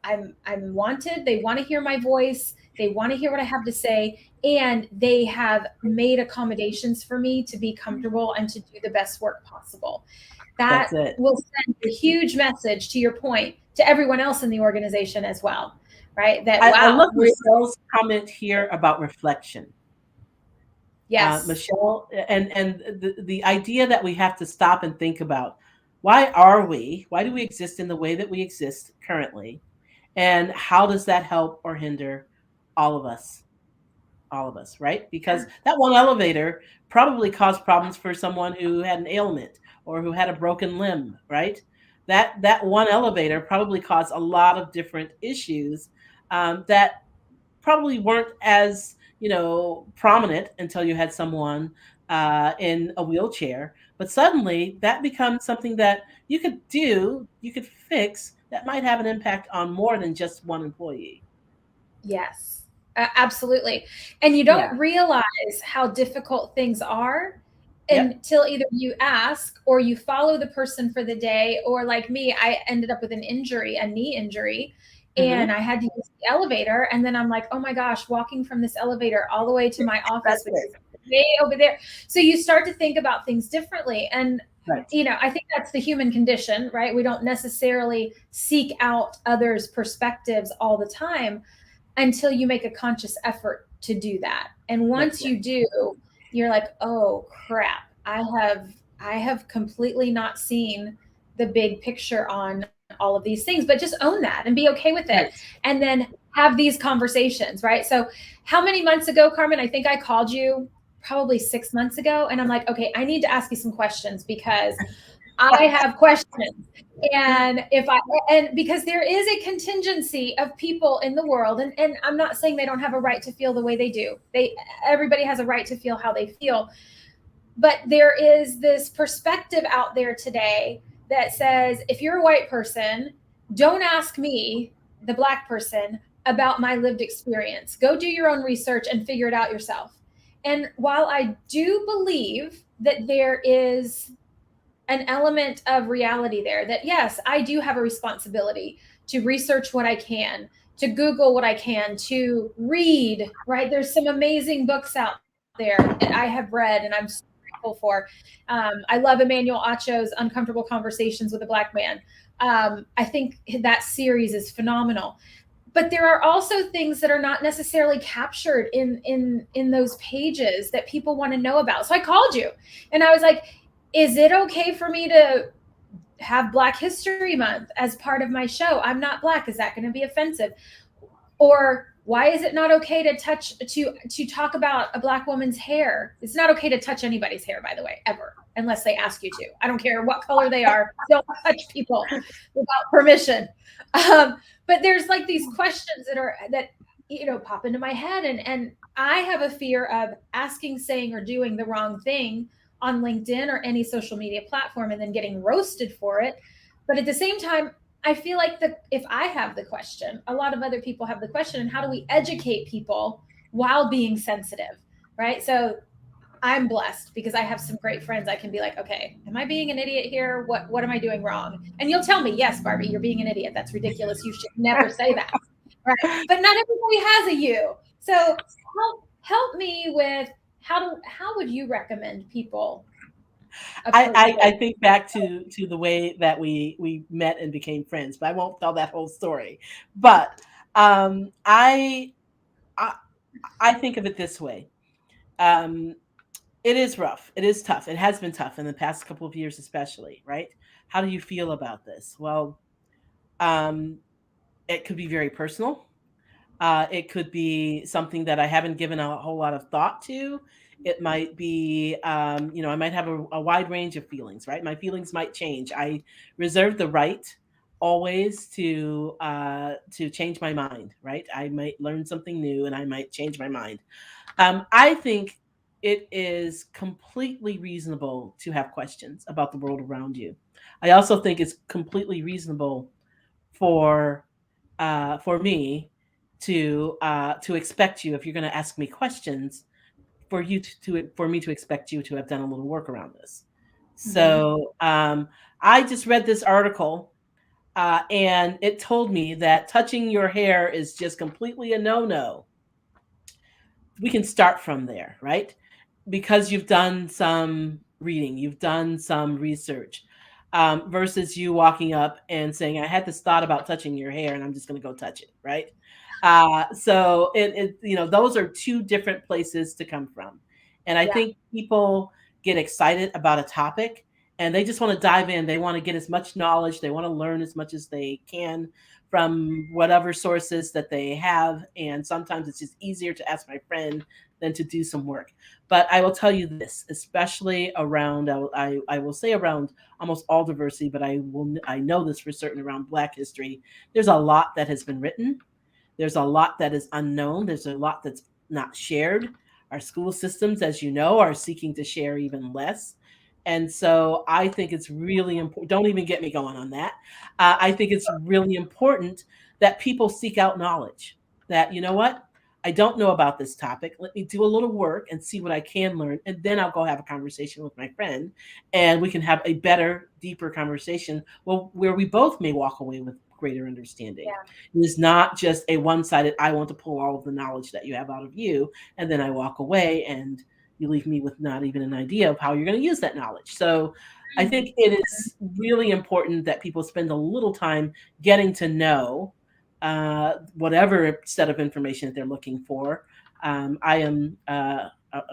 wanted. They want to hear my voice. They want to hear what I have to say, and they have made accommodations for me to be comfortable and to do the best work possible. That That's it. will send a huge message, to your point, to everyone else in the organization as well, right? That, I love wow, Michelle's comment here about reflection. yes. Michelle, and the idea that we have to stop and think about why are we? Why do we exist in the way that we exist currently? And how does that help or hinder all of us? All of us, right? Because that one elevator probably caused problems for someone who had an ailment or who had a broken limb, right? That one elevator probably caused a lot of different issues that probably weren't as prominent until you had someone in a wheelchair. But suddenly that becomes something that you could fix that might have an impact on more than just one employee. Yes, absolutely. And you Yeah. don't realize how difficult things are Yep. until either you ask or you follow the person for the day. Or, like me, I ended up with an injury, a knee injury, and Hmm. I had to use the elevator. And then I'm like, oh my gosh, walking from this elevator all the way to my office, That's which it. is way over there. So you start to think about things differently. And Right. I think that's the human condition, right? We don't necessarily seek out others' perspectives all the time until you make a conscious effort to do that. And That's once it. you do, you're like, "Oh crap. I have completely not seen the big picture on all of these things." But just own that and be okay with it. Right. And then have these conversations, right? So how many months ago, Carmen? I think I called you probably 6 months ago, and I'm like, okay, I need to ask you some questions because I have questions. And if I and because there is a contingency of people in the world, and I'm not saying they don't have a right to feel the way they do. Everybody has a right to feel how they feel. But there is this perspective out there today that says if you're a white person, don't ask me, the black person, about my lived experience. Go do your own research and figure it out yourself. And while I do believe that there is an element of reality there, that yes, I do have a responsibility to research what I can, to Google what I can, to read, right? There's some amazing books out there that I have read and I'm so grateful for. I love Emmanuel Acho's Uncomfortable Conversations with a Black Man. I think that series is phenomenal. But there are also things that are not necessarily captured in those pages that people want to know about. So I called you and I was like, is it okay for me to have Black History Month as part of my show? I'm not Black. Is that going to be offensive? Or why is it not okay to talk about a Black woman's hair? It's not okay to touch anybody's hair, by the way, ever, unless they ask you to. I don't care what color they are. Don't touch people without permission. But there's like these questions that pop into my head, and I have a fear of asking, saying, or doing the wrong thing on LinkedIn or any social media platform and then getting roasted for it. But at the same time, I feel like if I have the question, a lot of other people have the question, and how do we educate people while being sensitive, right? So I'm blessed because I have some great friends. I can be like, okay, am I being an idiot here? What am I doing wrong? And you'll tell me, yes, Barbie, you're being an idiot. That's ridiculous. You should never say that, right? But not everybody has a you. So help me with how would you recommend people approach I this? think back to the way that we met and became friends, but I won't tell that whole story. But um, I, I I think of it this way. Um, it is rough. It is tough. It has been tough in the past couple of years, especially. Right? How do you feel about this? Well, um, it could be very personal. It could be something that I haven't given a whole lot of thought to. It might be, I might have a wide range of feelings, right? My feelings might change. I reserve the right always to change my mind, right? I might learn something new and I might change my mind. I think it is completely reasonable to have questions about the world around you. I also think it's completely reasonable for for me to expect you if you're going to ask me questions for me to expect you to have done a little work around this. Mhm. So I just read this article and it told me that touching your hair is just completely a no-no. We can start from there, right? Because you've done some reading, you've done some research, versus you walking up and saying, "I had this thought about touching your hair, and I'm just going to go touch it," right? So those are two different places to come from, and I Yeah. think people get excited about a topic and they just want to dive in. They want to get as much knowledge. They want to learn as much as they can from whatever sources that they have. And sometimes it's just easier to ask my friend than to do some work. But I will tell you this, especially around, I will say around almost all diversity, but I know this for certain around Black history. There's a lot that has been written. There's a lot that is unknown. There's a lot that's not shared. Our school systems, as you know, are seeking to share even less. And so I think it's really important. Don't even get me going on that. I think it's really important that people seek out knowledge. That, you know what? I don't know about this topic. Let me do a little work and see what I can learn. And then I'll go have a conversation with my friend and we can have a better, deeper conversation, well, where we both may walk away with greater understanding. Yeah. It is not just a one-sided, I want to pull all of the knowledge that you have out of you, and then I walk away and you leave me with not even an idea of how you're going to use that knowledge. So I think it is really important that people spend a little time getting to know whatever set of information that they're looking for. I am,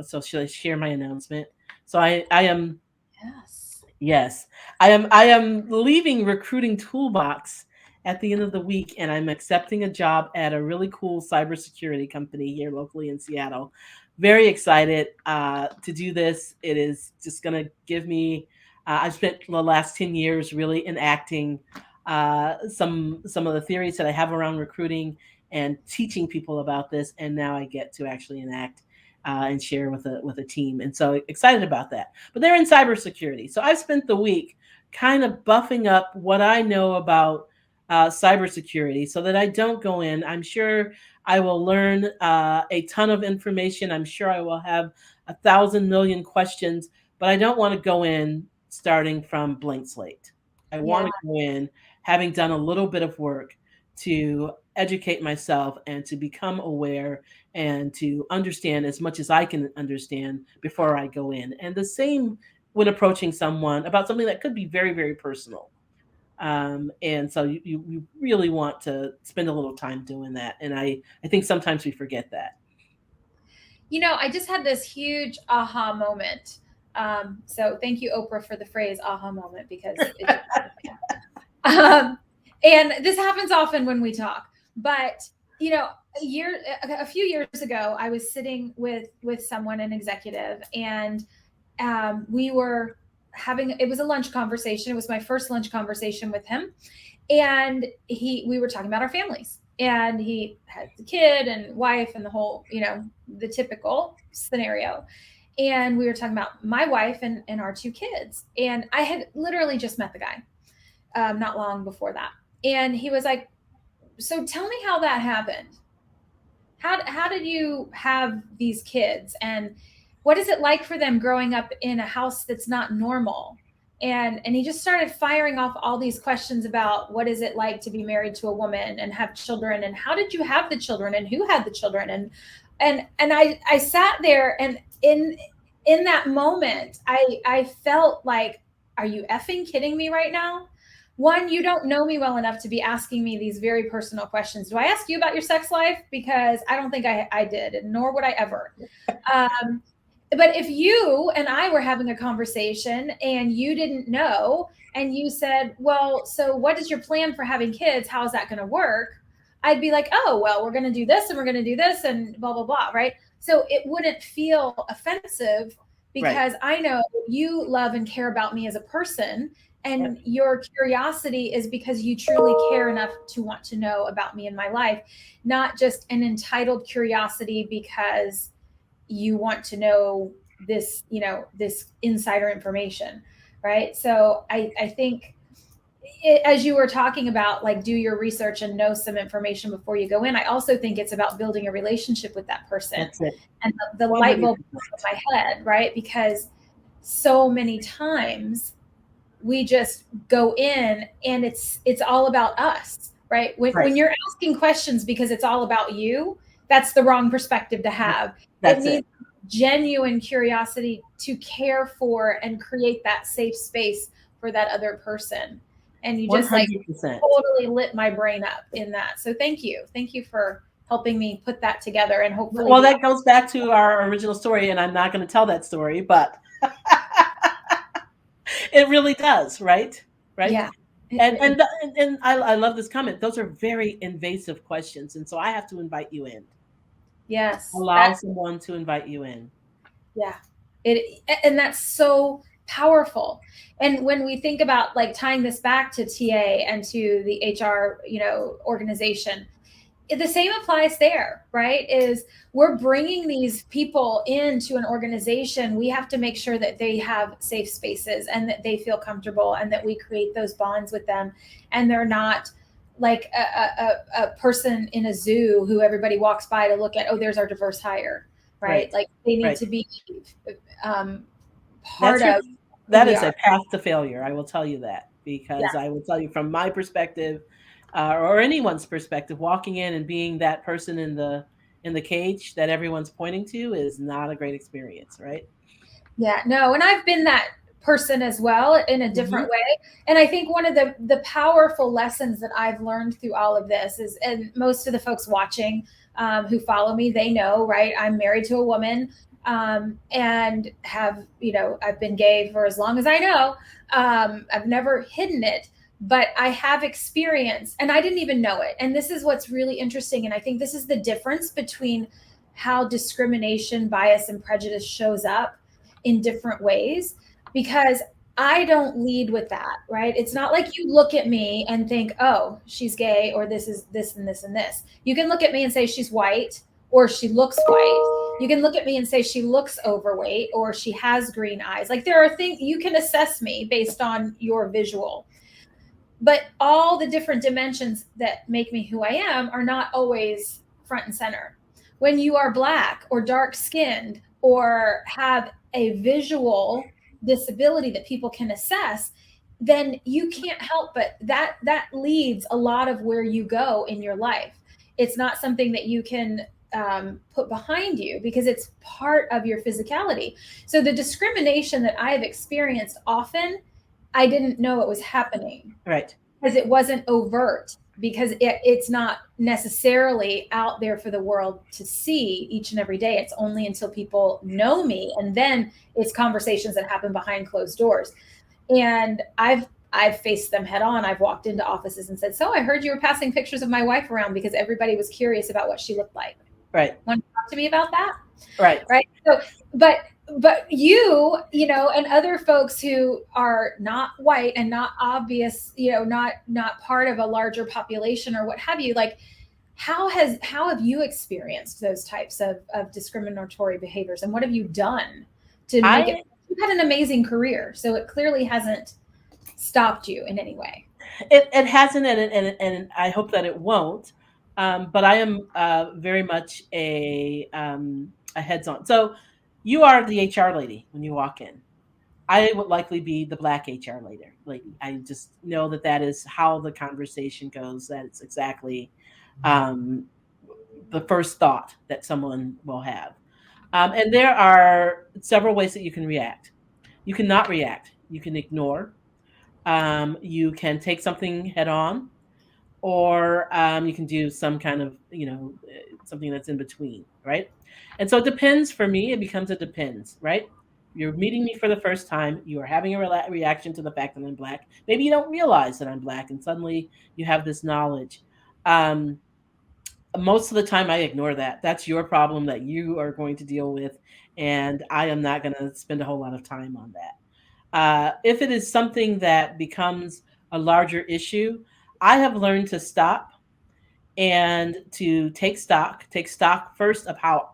so should I share my announcement? So I am, Yes. yes, I am leaving Recruiting Toolbox at the end of the week, and I'm accepting a job at a really cool cybersecurity company here locally in Seattle. Very excited to do this. It is just going to give me. I've spent the last 10 years really enacting some of the theories that I have around recruiting and teaching people about this, and now I get to actually enact and share with a team. And so excited about that. But they're in cybersecurity. So I've spent the week kind of buffing up what I know about cybersecurity so that I don't go in. I'm sure I will learn a ton of information. I'm sure I will have 1,000 million questions, but I don't want to go in starting from blank slate. I want Yeah. to go in having done a little bit of work to educate myself and to become aware and to understand as much as I can understand before I go in. And the same when approaching someone about something that could be very, very personal. And so you really want to spend a little time doing that. And I think sometimes we forget that. I just had this huge aha moment. So thank you, Oprah, for the phrase aha moment, because it just um, and this happens often when we talk. But a few years ago, I was sitting with someone, an executive, and we were having, it was a lunch conversation. It was my first lunch conversation with him, and we were talking about our families, and he has a kid and wife and the whole, the typical scenario. And we were talking about my wife and our two kids, and I had literally just met the guy not long before that. And he was like, so tell me how that happened. How did you have these kids, and what is it like for them growing up in a house that's not normal? And he just started firing off all these questions about what is it like to be married to a woman and have children, and how did you have the children, and who had the children, and I sat there, and in that moment I felt like, are you effing kidding me right now? One, you don't know me well enough to be asking me these very personal questions. Do I ask you about your sex life? Because I don't think I did, and nor would I ever. But if you and I were having a conversation and you didn't know, and you said, well, so what is your plan for having kids? How is that going to work? I'd be like, oh, well, we're going to do this and we're going to do this and blah, blah, blah. Right. So it wouldn't feel offensive, because right. I know you love and care about me as a person. And yep. Your curiosity is because you truly care enough to want to know about me and my life, not just an entitled curiosity because you want to know this, this insider information. Right. So I think as you were talking about, like, do your research and know some information before you go in, I also think it's about building a relationship with that person. That's it. And the light bulb in my head, right? Because so many times we just go in and it's all about us, right? When you're asking questions because it's all about you, that's the wrong perspective to have. That's it needs genuine curiosity to care for and create that safe space for that other person. And you just 100%. Totally lit my brain up in that. So thank you for helping me put that together, and hopefully. Well, that goes back to our original story, and I'm not going to tell that story, but it really does, right? Yeah. And I love this comment. Those are very invasive questions, and so I have to invite you in. yes, Allow that someone to invite you in. yeah. And that's so powerful. And when we think about like tying this back to TA and to the HR, organization, the same applies there, right? Is we're bringing these people into an organization. We have to make sure that they have safe spaces and that they feel comfortable and that we create those bonds with them, and they're not like a person in a zoo who everybody walks by to look at. Oh, there's our diverse hire, right? Right. Like they need Right. to be um, part That's your of who that we is a are. path to failure. I will tell you that because Yeah. I will tell you from my perspective, or anyone's perspective, walking in and being that person in the cage that everyone's pointing to is not a great experience, right? Yeah, no, and I've been that person as well in a different Hmm. way. And I think one of the powerful lessons that I've learned through all of this is, and most of the folks watching who follow me, they know, right? I'm married to a woman, and have, I've been gay for as long as I know. I've never hidden it, but I have experienced, and I didn't even know it. And this is what's really interesting. And I think this is the difference between how discrimination, bias, and prejudice shows up in different ways, because I don't lead with that, right? It's not like you look at me and think, oh, she's gay, or this is this and this and this. You can look at me and say she's white, or she looks white. You can look at me and say she looks overweight, or she has green eyes. Like there are things you can assess me based on your visual. But all the different dimensions that make me who I am are not always front and center. When you are black or dark skinned or have a visual disability that people can assess, then you can't help but that leads a lot of where you go in your life. It's not something that you can put behind you because it's part of your physicality. So the discrimination that I have experienced often, I didn't know it was happening Right. because it wasn't overt, because it's not necessarily out there for the world to see each and every day. It's only until people know me, and then it's conversations that happen behind closed doors. And I've faced them head on. I've walked into offices and said, so I heard you were passing pictures of my wife around because everybody was curious about what she looked like. Right. Want to talk to me about that? Right. Right. So but and other folks who are not white and not obvious, not part of a larger population or what have you, like how have you experienced those types of discriminatory behaviors, and what have you done to make it? I You've had an amazing career, so it clearly hasn't stopped you in any way. it hasn't, and I hope that it won't. But I am very much a heads on. So you are the HR lady when you walk in. I would likely be the black HR lady. I just know that that is how the conversation goes. That it's exactly um, the first thought that someone will have. And there are several ways that you can react. You cannot react. You can ignore. You can take something head on, or you can do some kind of, something that's in between, right? And so it depends. For me, it becomes a depends, right? You're meeting me for the first time. You are having a reaction to the fact that I'm black. Maybe you don't realize that I'm black, and suddenly you have this knowledge. Um, Most of the time, I ignore that. That's your problem that you are going to deal with, and I am not going to spend a whole lot of time on that. If it is something that becomes a larger issue, I have learned to stop and to take stock first of how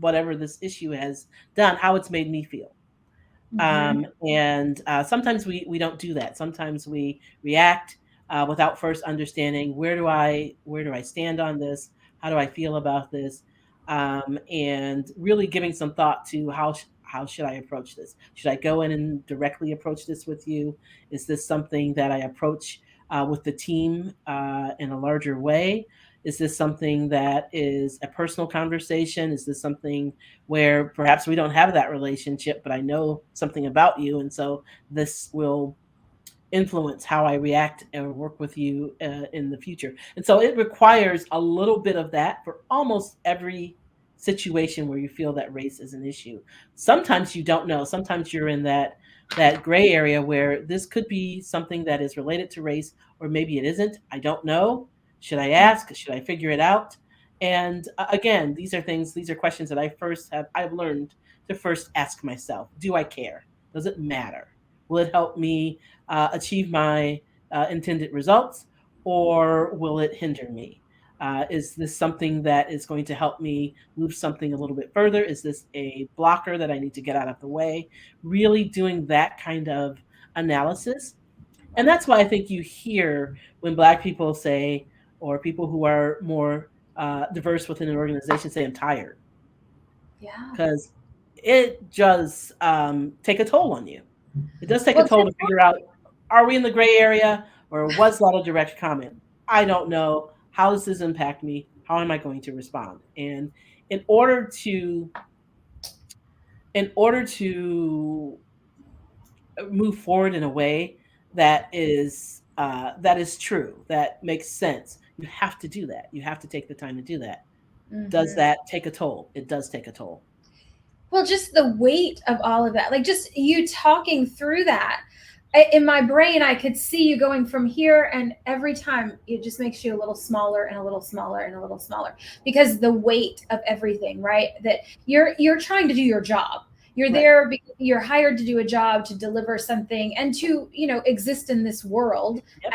whatever this issue has done, how it's made me feel. Mm-hmm. And sometimes we don't do that. Sometimes we react without first understanding where do I stand on this? How do I feel about this? And really giving some thought to how should I approach this? Should I go in and directly approach this with you? Is this something that I approach with the team in a larger way? Is this something that is a personal conversation? Is this something where perhaps we don't have that relationship, but I know something about you, and so this will influence how I react and work with you in the future. And so it requires a little bit of that for almost every situation where you feel that race is an issue. Sometimes you don't know. Sometimes you're in that. that gray area where this could be something that is related to race, or maybe it isn't. I don't know. Should I ask? Should I figure it out? And again, these are questions that I've learned to first ask myself. Do I care? Does it matter? Will it help me achieve my intended results, or will it hinder me? Is this something that is going to help me move something a little bit further? Is this a blocker that I need to get out of the way? Really doing that kind of analysis. And that's why I think you hear when Black people say, or people who are more diverse within an organization say, I'm tired. Yeah. Because it does take a toll on you. It does take a Well, toll to figure out, are we in the gray area, or was that a direct comment? I don't know. How does this impact me? How am I going to respond? And in order to in order to move forward in a way that is true, that makes sense, you have to do that. You have to take the time to do that. Does mhm. that take a toll? It does take a toll. Well, just the weight of all of that, like just you talking through that. In my brain, I could see you going from here, and every time it just makes you a little smaller and a little smaller and a little smaller because the weight of everything, right? That you're trying to do your job. You're Right. there. You're hired to do a job, to deliver something, and to exist in this world Yep.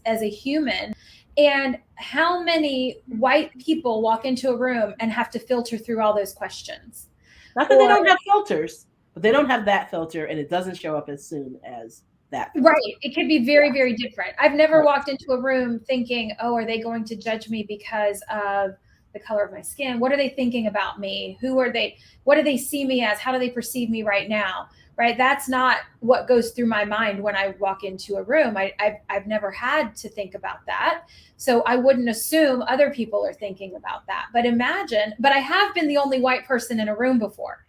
as a human. And how many white people walk into a room and have to filter through all those questions? Not that they Or don't have filters, but they don't have that filter, and it doesn't show up as soon as that filter. right, it could be very, Yeah. very different. I've never Right. walked into a room thinking, "Oh, are they going to judge me because of the color of my skin? What are they thinking about me? Who are they? What do they see me as? How do they perceive me right now?" Right? That's not what goes through my mind when I walk into a room. I've never had to think about that. So I wouldn't assume other people are thinking about that. But I have been the only white person in a room before.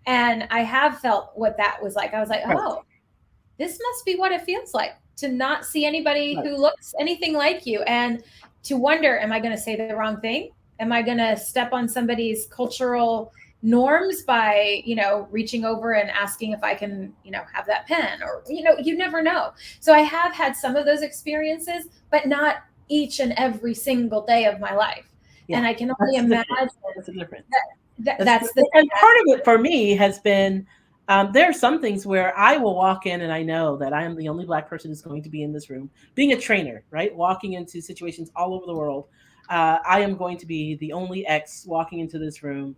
And I have felt what that was like. I was like, Right. oh, this must be what it feels like to not see anybody Right. who looks anything like you, and to wonder, am I going to say the wrong thing? Am I going to step on somebody's cultural norms by reaching over and asking if I can have that pen, or you never know. So I have had some of those experiences, but not each and every single day of my life. And Yeah. I can only That's the difference. imagine That's the difference. that's the And part of it for me has been there are some things where I will walk in and I know that I am the only Black person who's going to be in this room. Being a trainer, right? Walking into situations all over the world, I am going to be the only X walking into this room,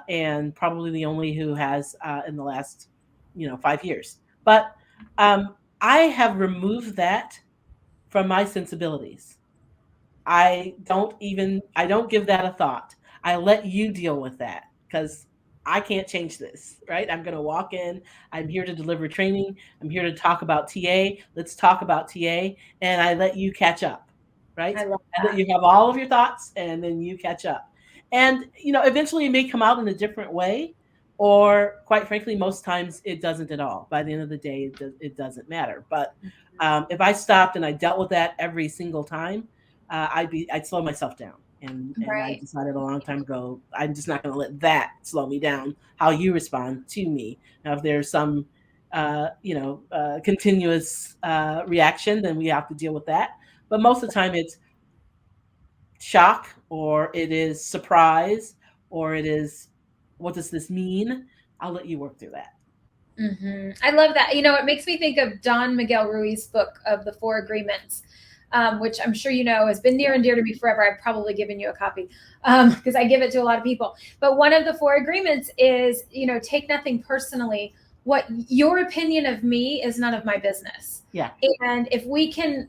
and probably the only who has in the last 5 years. But I have removed that from my sensibilities. I don't give that a thought. I let you deal with that because I can't change this, right? I'm going to walk in. I'm here to deliver training. I'm here to talk about TA. Let's talk about TA. And I let you catch up, right? I love I let that. you have all of your thoughts and then you catch up. And, eventually it may come out in a different way. Or quite frankly, most times it doesn't at all. By the end of the day, it doesn't matter. But if I stopped and I dealt with that every single time, I'd slow myself down. And I Right. decided a long time ago, I'm just not going to let that slow me down. How you respond to me. Now, if there's some, continuous reaction, then we have to deal with that. But most of the time, it's shock, or it is surprise, or it is, what does this mean? I'll let you work through that. I love that. It makes me think of Don Miguel Ruiz's book of the Four Agreements, which I'm sure has been near Yeah. and dear to me forever. I've probably given you a copy because I give it to a lot of people. But one of the Four Agreements is, take nothing personally. What your opinion of me is none of my business. Yeah. And if we can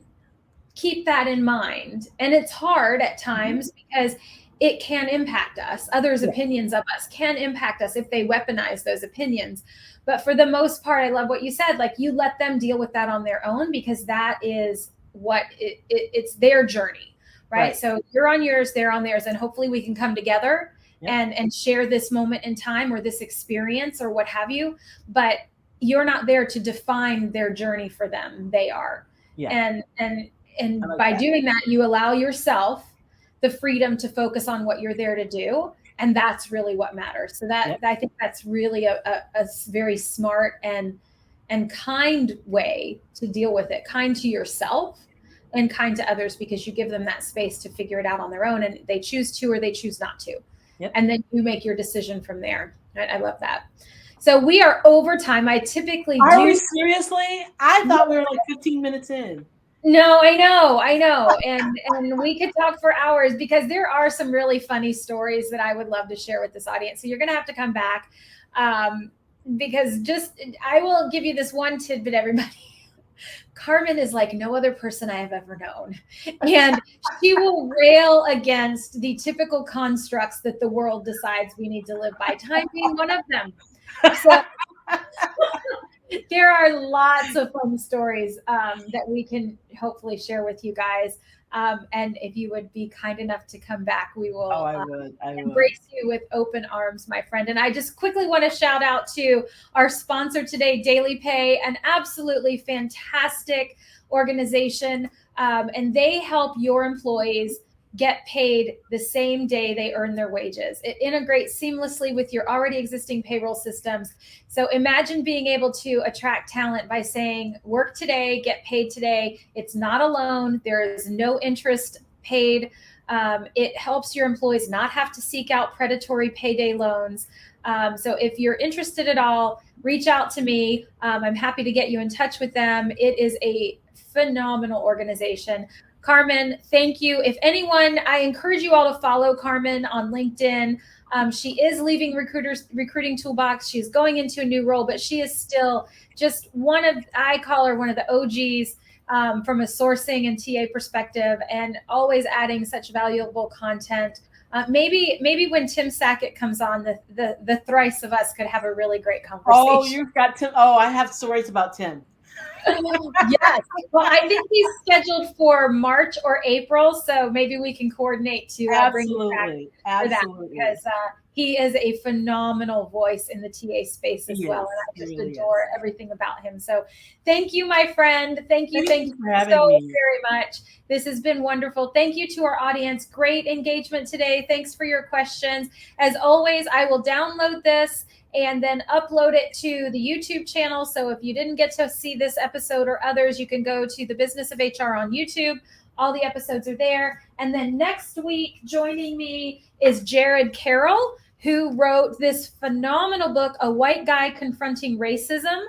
keep that in mind, and it's hard at Mhm. times because it can impact us. Others' Yeah. opinions of us can impact us if they weaponize those opinions. But for the most part, I love what you said. Like, you let them deal with that on their own, because that is what it's their journey, right? Right. So you're on yours, they're on theirs, and hopefully we can come together Yep. and share this moment in time, or this experience, or what have you. But you're not there to define their journey for them. They are. Yeah. I And like by that. doing that, you allow yourself the freedom to focus on what you're there to do, and that's really what matters. So that Yep. I think that's really a very smart and and kind way to deal with it, kind to yourself and kind to others, because you give them that space to figure it out on their own, and they choose to or they choose not to. Yep. And then you make your decision from there. I love that. So we are over time. I typically Are we seriously? I thought we were like 15 minutes in. No, I know. And we could talk for hours, because there are some really funny stories that I would love to share with this audience. So you're going to have to come back, because I will give you this one tidbit, everybody. Carmen is like no other person I have ever known. And she will rail against the typical constructs that the world decides we need to live by, time being one of them. So there are lots of fun stories that we can hopefully share with you guys. And if you would be kind enough to come back, we will embrace you with open arms, my friend. And I just quickly want to shout out to our sponsor today, Daily Pay, an absolutely fantastic organization. And they help your employees get paid the same day they earn their wages. It integrates seamlessly with your already existing payroll systems. So imagine being able to attract talent by saying, work today, get paid today. It's not a loan. There is no interest paid. It helps your employees not have to seek out predatory payday loans. So if you're interested at all, reach out to me. I'm happy to get you in touch with them. It is a phenomenal organization. Carmen, thank you. If anyone, I encourage you all to follow Carmen on LinkedIn. She is leaving Recruiting Toolbox. She's going into a new role, but she is still just I call her one of the OGs from a sourcing and TA perspective, and always adding such valuable content. Maybe when Tim Sackett comes on, the thrice of us could have a really great conversation. Oh, you've got Tim. Oh, I have stories about Tim. Yes. Well, I think he's scheduled for March or April, so maybe we can coordinate to bring him back for that, because he is a phenomenal voice in the TA space as well, and I just adore everything about him. So thank you, my friend. Thank you so very much. This has been wonderful. Thank you to our audience. Great engagement today. Thanks for your questions. As always, I will download this and then upload it to the YouTube channel. So if you didn't get to see this episode or others, you can go to the Business of HR on YouTube. All the episodes are there. And then next week, joining me is Jared Carroll, who wrote this phenomenal book, A White Guy Confronting Racism.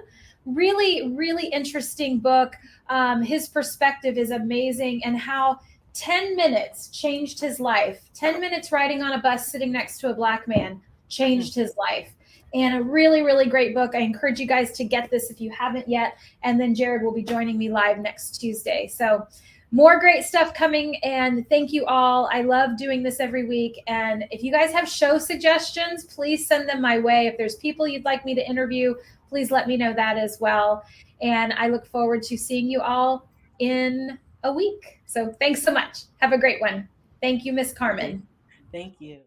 Really, really interesting book. His perspective is amazing, and how 10 minutes changed his life. 10 minutes riding on a bus sitting next to a Black man changed his life. And a really, really great book. I encourage you guys to get this if you haven't yet. And then Jared will be joining me live next Tuesday. So more great stuff coming. And thank you all. I love doing this every week. And if you guys have show suggestions, please send them my way. If there's people you'd like me to interview, please let me know that as well. And I look forward to seeing you all in a week. So thanks so much. Have a great one. Thank you, Miss Carmen. Thank you.